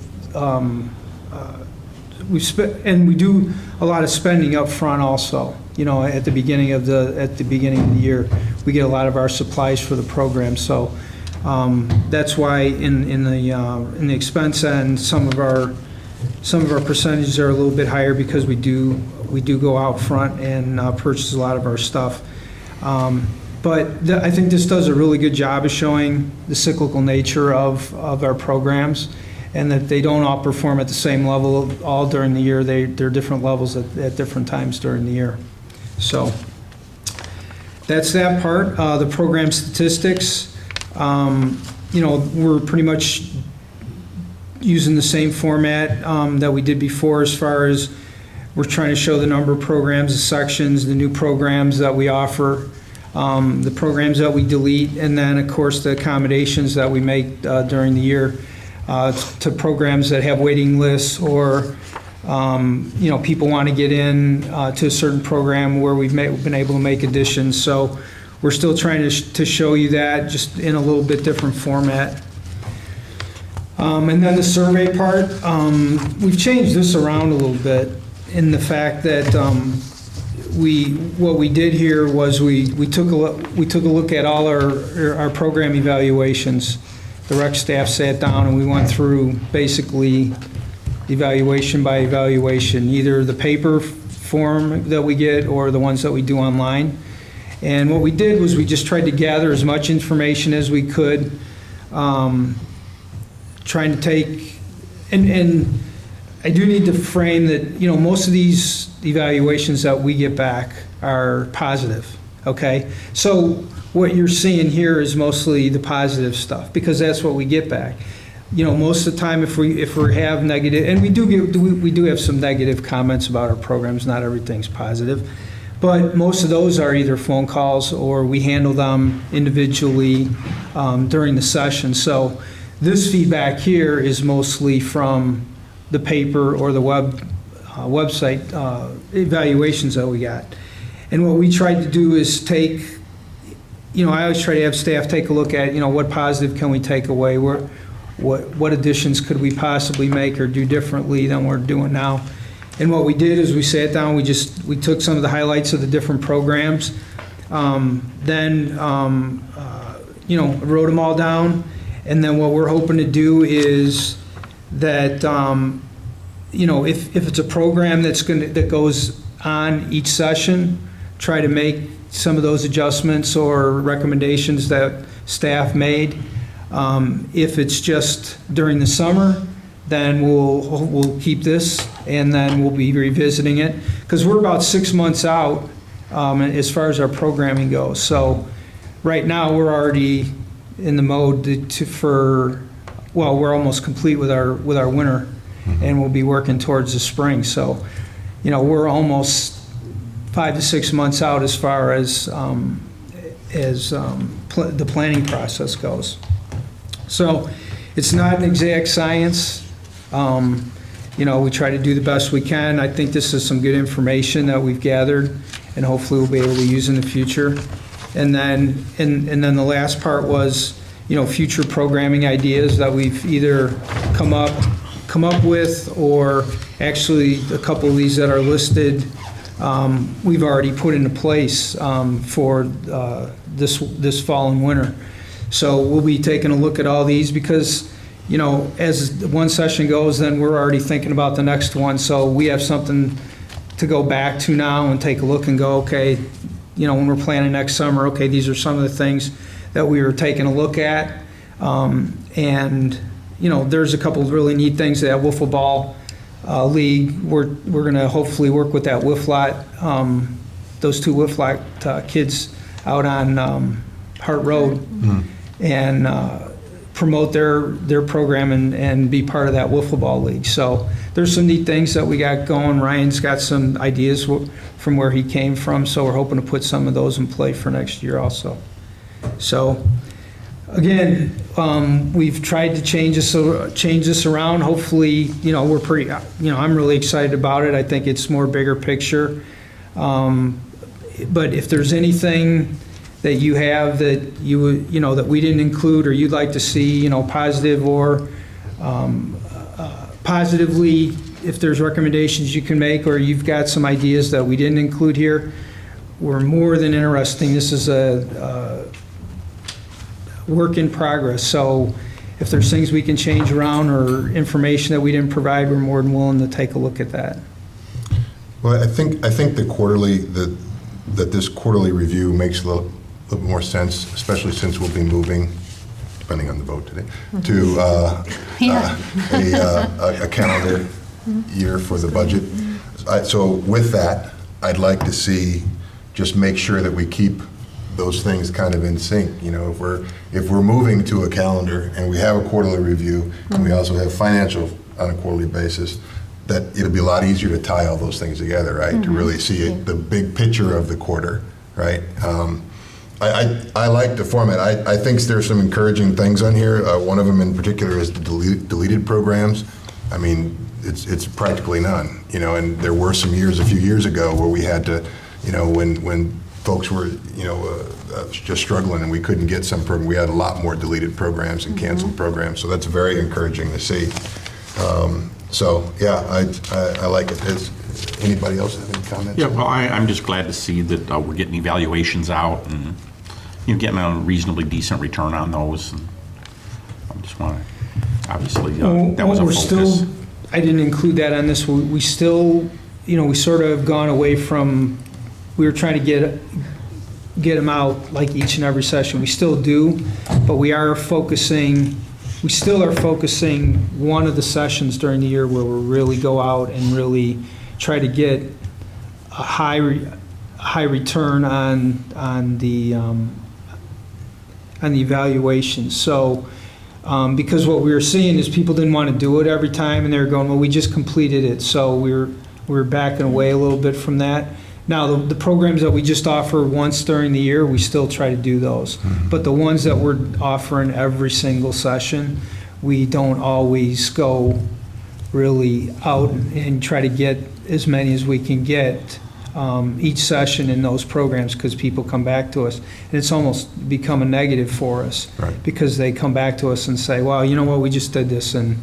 we've spent, and we do a lot of spending up front also. At the beginning of the year, we get a lot of our supplies for the program. So that's why in the expense end, some of our percentages are a little bit higher because we do go out front and purchase a lot of our stuff. But I think this does a really good job of showing the cyclical nature of our programs, and that they don't all perform at the same level all during the year. They're different levels at different times during the year. So that's that part. The program statistics, we're pretty much using the same format that we did before, as far as we're trying to show the number of programs, the sections, the new programs that we offer, the programs that we delete, and then, of course, the accommodations that we make during the year to programs that have waiting lists, or people want to get in to a certain program where we've been able to make additions. So we're still trying to show you that, just in a little bit different format. And then the survey part, we've changed this around a little bit, in the fact that what we did here was we took a look at all our program evaluations. The rec staff sat down and we went through basically evaluation by evaluation, either the paper form that we get or the ones that we do online. And what we did was we just tried to gather as much information as we could, trying to take, and I do need to frame that, most of these evaluations that we get back are positive, okay? So what you're seeing here is mostly the positive stuff, because that's what we get back. Most of the time, if we have negative, and we do have some negative comments about our programs, not everything's positive, but most of those are either phone calls or we handle them individually during the session. So this feedback here is mostly from the paper or the website evaluations that we got. And what we tried to do is take, I always try to have staff take a look at, what positive can we take away, what additions could we possibly make or do differently than we're doing now. And what we did is we sat down, we took some of the highlights of the different programs, then wrote them all down. And then what we're hoping to do is that, if it's a program that goes on each session, try to make some of those adjustments or recommendations that staff made. If it's just during the summer, then we'll keep this, and then we'll be revisiting it, because we're about 6 months out as far as our programming goes. So right now we're already in the mode we're almost complete with our winter, and we'll be working towards the spring. So we're almost 5 to 6 months out as far as the planning process goes. So it's not an exact science. We try to do the best we can. I think this is some good information that we've gathered, and hopefully we'll be able to use in the future. And then the last part was, future programming ideas that we've either come up with, or actually a couple of these that are listed, we've already put into place for this fall and winter. So we'll be taking a look at all these, because as one session goes, then we're already thinking about the next one. So we have something to go back to now and take a look and go, okay, when we're planning next summer, okay, these are some of the things that we were taking a look at. There's a couple of really neat things. That wiffle ball league, we're going to hopefully work with that Wifflot, those two Wifflot kids out on Hart Road, and promote their program and be part of that wiffle ball league. So there's some neat things that we got going. Ryan's got some ideas from where he came from, so we're hoping to put some of those in play for next year also. So Again, we've tried to change this around. Hopefully, we're pretty, I'm really excited about it. I think it's more bigger picture. But if there's anything that you have that that we didn't include or you'd like to see, positive or positively, if there's recommendations you can make or you've got some ideas that we didn't include here, we're more than interesting. This is a work in progress. So if there's things we can change around or information that we didn't provide, we're more than willing to take a look at that. Well, I think the quarterly, that this quarterly review makes a little more sense, especially since we'll be moving, depending on the vote today, to a calendar year for the budget. So with that, I'd like to see, just make sure that we keep those things kind of in sync. If we're moving to a calendar and we have a quarterly review and we also have financial on a quarterly basis, that it'll be a lot easier to tie all those things together, right? To really see the big picture of the quarter, right? I like the format. I think there's some encouraging things on here. One of them in particular is the deleted programs. I mean, it's practically none, and there were some years, a few years ago, where we had to, when folks were, just struggling and we couldn't get some program, we had a lot more deleted programs and canceled programs. So that's very encouraging to see. So yeah, I like it. Does anybody else have any comments? Yeah, well, I'm just glad to see that we're getting evaluations out and getting a reasonably decent return on those. And I just want to, obviously, that was a focus. I didn't include that on this. We still, we sort of have gone away from, we were trying to get them out like each and every session. We still do, but we still are focusing one of the sessions during the year where we really go out and really try to get a high return on the evaluation. So because what we were seeing is people didn't want to do it every time, and they were going, well, we just completed it. So we're backing away a little bit from that. Now, the programs that we just offer once during the year, we still try to do those. But the ones that we're offering every single session, we don't always go really out and try to get as many as we can get each session in those programs, because people come back to us. And it's almost become a negative for us, because they come back to us and say, well, you know what, we just did this, and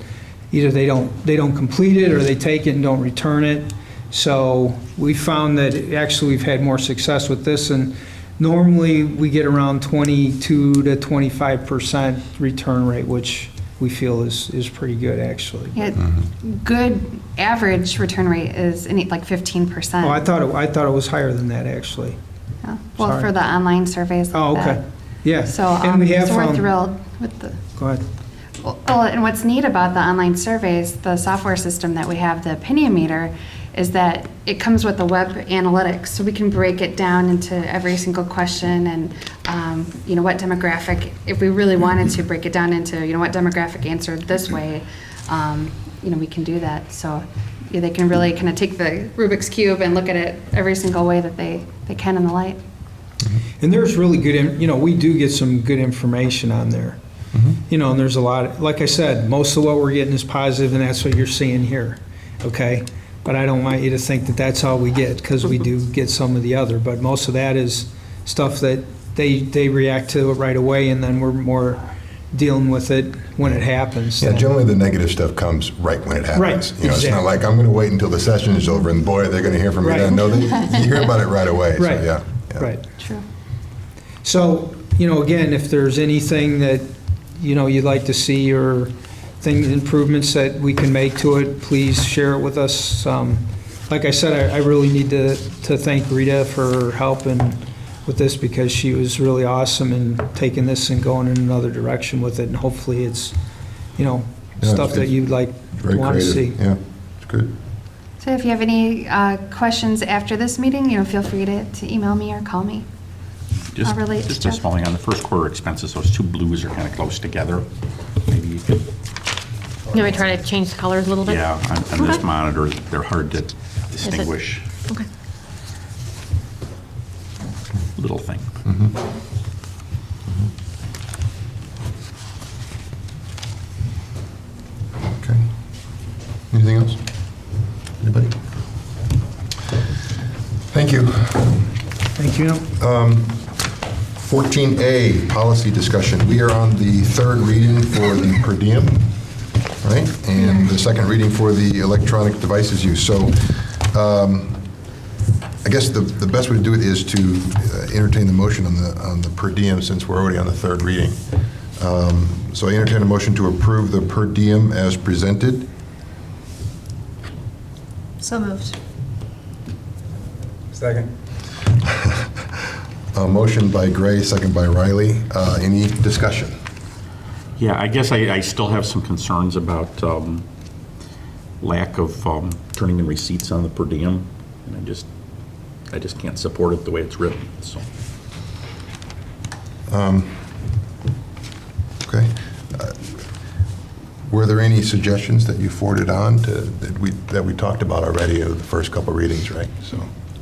either they don't complete it or they take it and don't return it. So we found that actually we've had more success with this, and normally we get around 22 to 25% return rate, which we feel is pretty good, actually. Yeah, good average return rate is like 15%. Oh, I thought it was higher than that, actually. Yeah. Well, Sorry. for the online surveys. Oh, okay. that. Yeah. So, and we have so we're found, thrilled with the. Go ahead. Well, and what's neat about the online surveys, the software system that we have, the opinion meter, is that it comes with the web analytics, so we can break it down into every single question and, what demographic, if we really wanted to break it down into, what demographic answered this way, we can do that. So they can really kind of take the Rubik's Cube and look at it every single way that they can in the light. And there's really good, we do get some good information on there. And there's a lot, like I said, most of what we're getting is positive, and that's what you're seeing here, okay? But I don't want you to think that that's all we get, because we do get some of the other. But most of that is stuff that they react to it right away, and then we're more dealing with it when it happens. Yeah, generally the negative stuff comes right when it happens. Right, It's not like I'm going to wait until the session is over and boy, they're going to hear from me then. No, you hear about it right away. Right. So, yeah. Right. True. So, again, if there's anything that, you'd like to see or improvements that we can make to it, please share it with us. Like I said, I really need to thank Rita for her help with this, because she was really awesome in taking this and going in another direction with it, and hopefully it's, stuff that you'd want to see. Yeah, it's good. So if you have any questions after this meeting, feel free to email me or call me. Just a small thing on the first quarter expenses, those two blues are kind of close together. Maybe you could. You want me to try to change the colors a little bit? Yeah, on this monitor, they're hard to distinguish. Okay. Little thing. Thank you. 14A, policy discussion. We are on the third reading for the per diem, right? And the second reading for the electronic devices use. So I guess the best way to do it is to entertain the motion on the per diem, since we're already on the third reading. So I entertain a motion to approve the per diem as presented. So moved. Second. A motion by Gray, second by Riley. Any discussion? Yeah, I guess I still have some concerns about lack of turning in receipts on the per diem, and I just can't support it the way it's written, so. Okay. Were there any suggestions that you forwarded on that we talked about already in the first couple readings, right? So.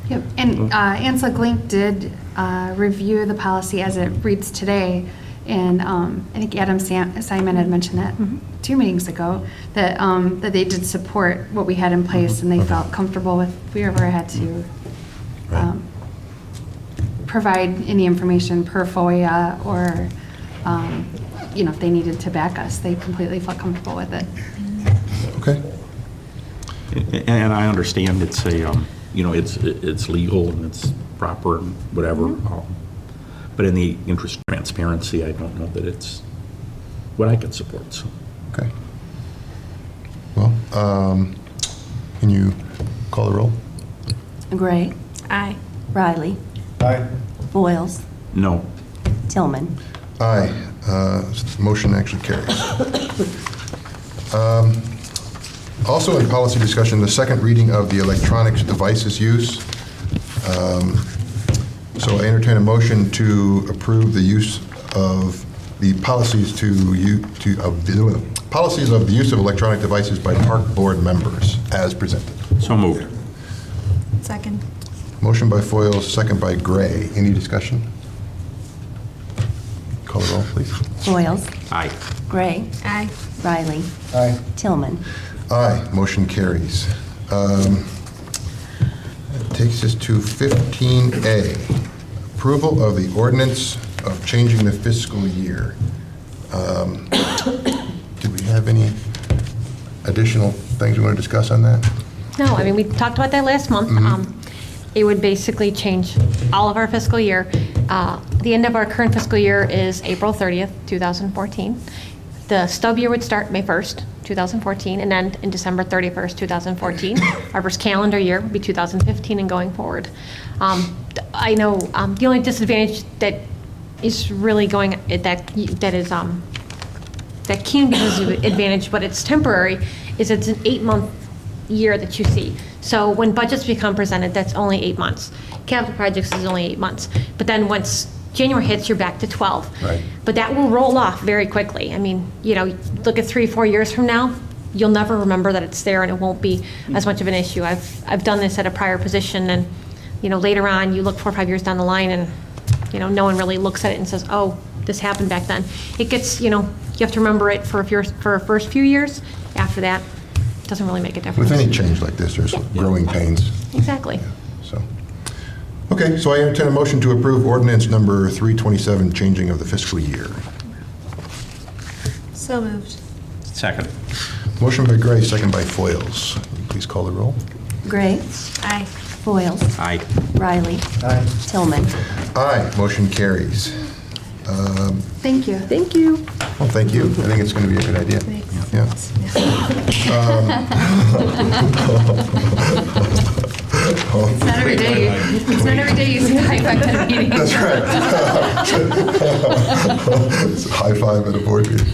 Yep, and Ansel Glink did review the policy as it reads today, and I think Adam Simon had mentioned that 2 meetings ago, that that they did support what we had in place, and they felt comfortable with if we ever had to provide any information per FOIA or, if they needed to back us, they completely felt comfortable with it. Okay. And I understand it's a, it's legal and it's proper and whatever. But in the interest of transparency, I don't know that it's what I could support, so. Okay. Well, can you call the roll? Gray. Aye. Riley. Aye. Boyles. No. Tillman. Aye. Motion actually carries. Also in policy discussion, the second reading of the electronics devices use. So I entertain a motion to approve the use of the policies policies of the use of electronic devices by park board members as presented. So moved. Second. Motion by Foyles, second by Gray. Any discussion? Call the roll, please. Boyles. Aye. Gray. Aye. Riley. Aye. Tillman. Aye, motion carries. That takes us to 15A, approval of the ordinance of changing the fiscal year. Do we have any additional things we want to discuss on that? No, I mean, we talked about that last month. It would basically change all of our fiscal year. The end of our current fiscal year is April 30th, 2014. The stub year would start May 1st, 2014, and end in December 31st, 2014. Our first calendar year would be 2015 and going forward. I know the only disadvantage that is really going, that can be an advantage, but it's temporary, is it's an 8-month year that you see. So when budgets become presented, that's only 8 months. Capital projects is only 8 months. But then once January hits, you're back to 12. Right. But that will roll off very quickly. I mean, look at 3-4 years from now, you'll never remember that it's there, and it won't be as much of an issue. I've done this at a prior position, and later on, you look 4 or 5 years down the line, and no one really looks at it and says, oh, this happened back then. It gets, you have to remember it for first few years. After that, it doesn't really make a difference. With any change like this, there's growing pains. Exactly. So, okay, so I entertain a motion to approve ordinance number 327, changing of the fiscal year. So moved. Second. Motion by Gray, second by Foyles. Please call the roll. Gray. Aye. Boyles. Aye. Riley. Aye. Tillman. Aye, motion carries. Thank you. Thank you. Well, thank you. I think it's going to be a good idea. Yeah. It's not every day. It's not every day you see a high five at a meeting. That's right. It's a high five at a board meeting.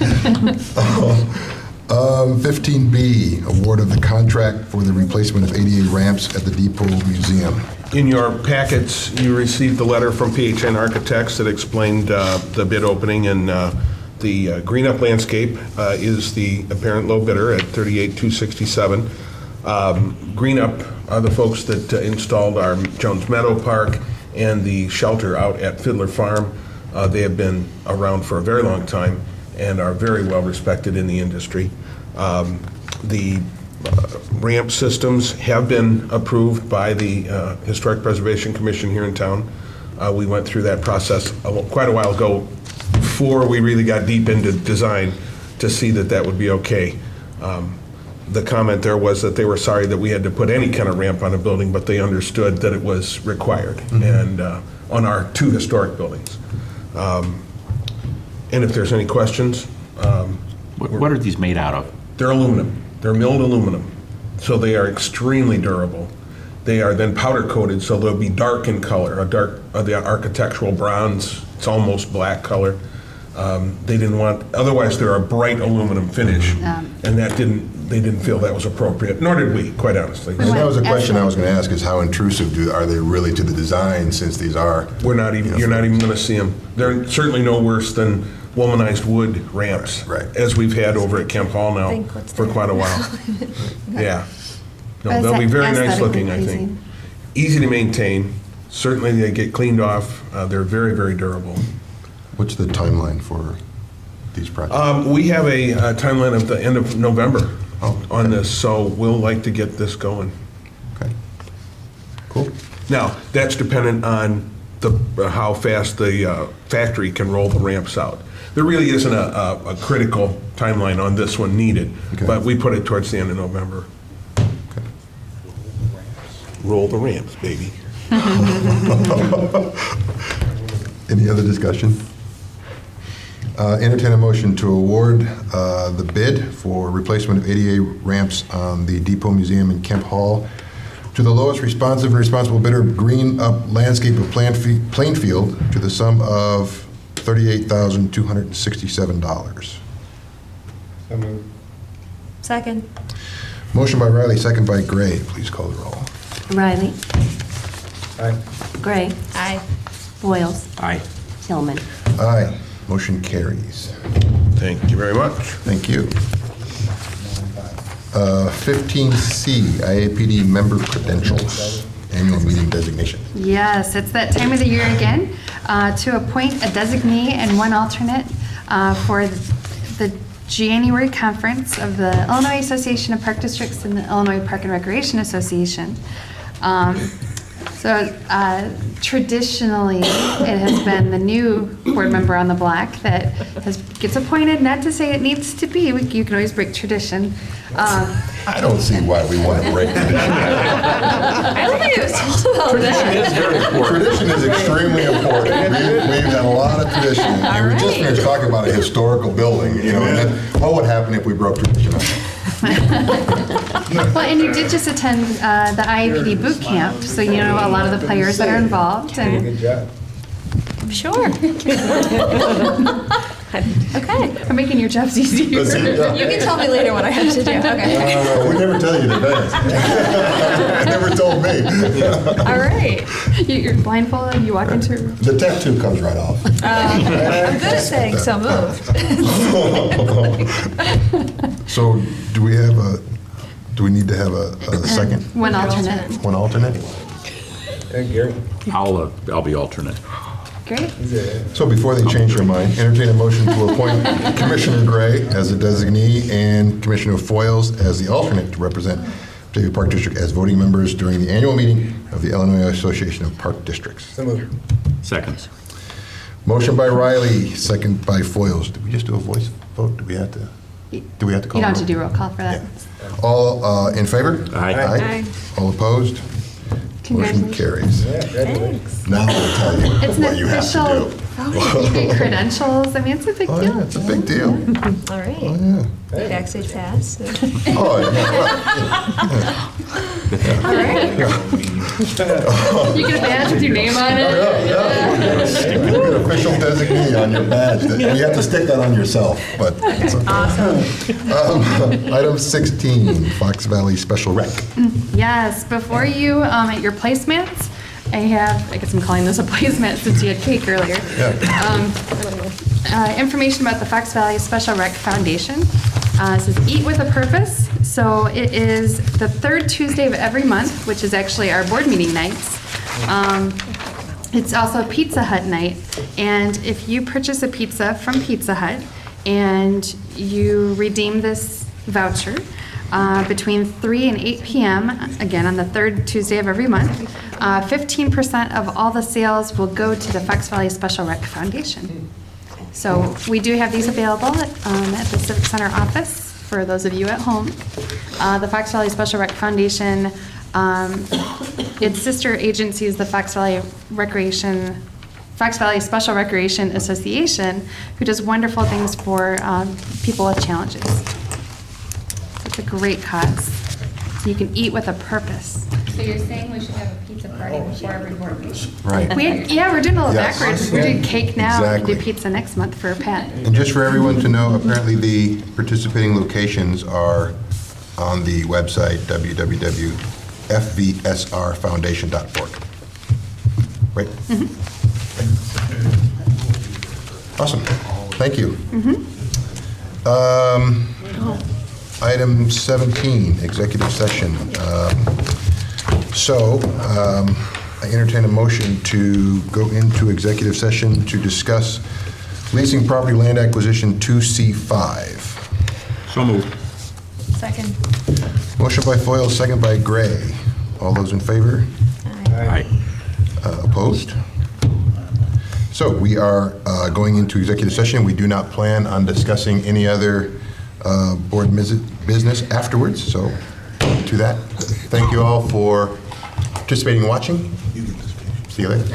15B, award of the contract for the replacement of ADA ramps at the Depot Museum. In your packets, you received the letter from PHN Architects that explained the bid opening, and the Green Up Landscape is the apparent low bidder at $38,267. Green Up are the folks that installed our Jones Meadow Park and the shelter out at Fiddler Farm. They have been around for a very long time and are very well respected in the industry. The ramp systems have been approved by the Historic Preservation Commission here in town. We went through that process quite a while ago before we really got deep into design to see that that would be okay. The comment there was that they were sorry that we had to put any kind of ramp on a building, but they understood that it was required, and on our 2 historic buildings. And if there's any questions. What are these made out of? They're aluminum. They're milled aluminum, so they are extremely durable. They are then powder coated, so they'll be dark in color, the architectural bronze. It's almost black color. They didn't want, otherwise they're a bright aluminum finish, and they didn't feel that was appropriate, nor did we, quite honestly. And that was a question I was going to ask, is how intrusive are they really to the design, since these are? You're not even going to see them. They're certainly no worse than womanized wood ramps, Right. as we've had over at Kemp Hall now for quite a while. Yeah. No, they'll be very nice looking, I think. Easy to maintain. Certainly they get cleaned off. They're very, very durable. What's the timeline for these projects? We have a timeline of the end of November on this, so we'll like to get this going. Okay. Cool. Now, that's dependent on how fast the factory can roll the ramps out. There really isn't a critical timeline on this one needed, but we put it towards the end of November. Okay. Roll the ramps, baby. Any other discussion? Entertain a motion to award the bid for replacement of ADA ramps on the Depot Museum in Kemp Hall to the lowest responsive and responsible bidder, Green Up Landscape of Plainfield, to the sum of $38,267. So moved. Second. Motion by Riley, second by Gray. Please call the roll. Riley. Aye. Gray. Aye. Boyles. Aye. Tillman. Aye. Motion carries. Thank you very much. Thank you. 15C, IAPD member credentials, annual meeting designation. Yes, it's that time of the year again to appoint a designee and 1 alternate for the January conference of the Illinois Association of Park Districts and the Illinois Park and Recreation Association. Traditionally, it has been the new board member on the block that gets appointed, not to say it needs to be, you can always break tradition. I don't see why we want to break tradition. I don't think it was told about that. Tradition is extremely important. We've had a lot of tradition. And we just finished talking about a historical building, and then what would happen if we broke tradition? Well, and you did just attend the IAPD boot camp, so you know a lot of the players that are involved. And Good job. Sure. Okay. I'm making your jobs easier. You can tell me later what I have to do. Okay. We never tell you in advance. You never told me. All right. You're blindfolded, you walk into... The tattoo comes right off. I'm good at saying so moved. So do we need to have a second? One alternate. One alternate? Hey, Gary. I'll be alternate. Great. So before they change their mind, entertain a motion to appoint Commissioner Gray as a designee and Commissioner Foyles as the alternate to represent Batavia Park District as voting members during the annual meeting of the Illinois Association of Park Districts. So moved. Seconds. Motion by Riley, second by Foyles. Did we just do a voice vote? Do we have to call? You don't have to do roll call for that. Yeah. All in favor? Aye. Aye. All opposed? Motion carries. Thanks. Now I'll tell you It's what an you have to official, do. you get credentials. I mean, it's a big Oh, deal. yeah, it's a big deal. All right. Oh, yeah. Backstage pass. Oh, yeah. All right. You get a badge with your name on it. You get an official designee on your badge. You have to stick that on yourself, but it's okay. Awesome. Item 16, Fox Valley Special Rec. Yes, before you, at your placements, I guess I'm calling this a placemat since you had cake earlier. Information about the Fox Valley Special Rec Foundation. It says Eat with a Purpose. So it is the third Tuesday of every month, which is actually our board meeting nights. It's also Pizza Hut night. And if you purchase a pizza from Pizza Hut and you redeem this voucher, between 3 and 8 p.m., again, on the third Tuesday of every month. 15% of all the sales will go to the Fox Valley Special Rec Foundation. So we do have these available at the Civic Center office for those of you at home. The Fox Valley Special Rec Foundation, its sister agency is the Fox Valley Special Recreation Association, who does wonderful things for people with challenges. It's a great cause. You can eat with a purpose. So you're saying we should have a pizza party before every board meeting? Right. We're doing a little Yes. backwards. We're doing cake now, we Exactly. do pizza next month for Pat. And just for everyone to know, apparently the participating locations are on the website www.fvsrfoundation.org. Right? Awesome. Thank you. Item 17, executive session. I entertain a motion to go into executive session to discuss leasing property land acquisition 2C5. So moved. Second. Motion by Foyle, second by Gray. All those in favor? Aye. Opposed? So we are going into executive session. We do not plan on discussing any other board business afterwards. So to that, thank you all for participating and watching. See you later.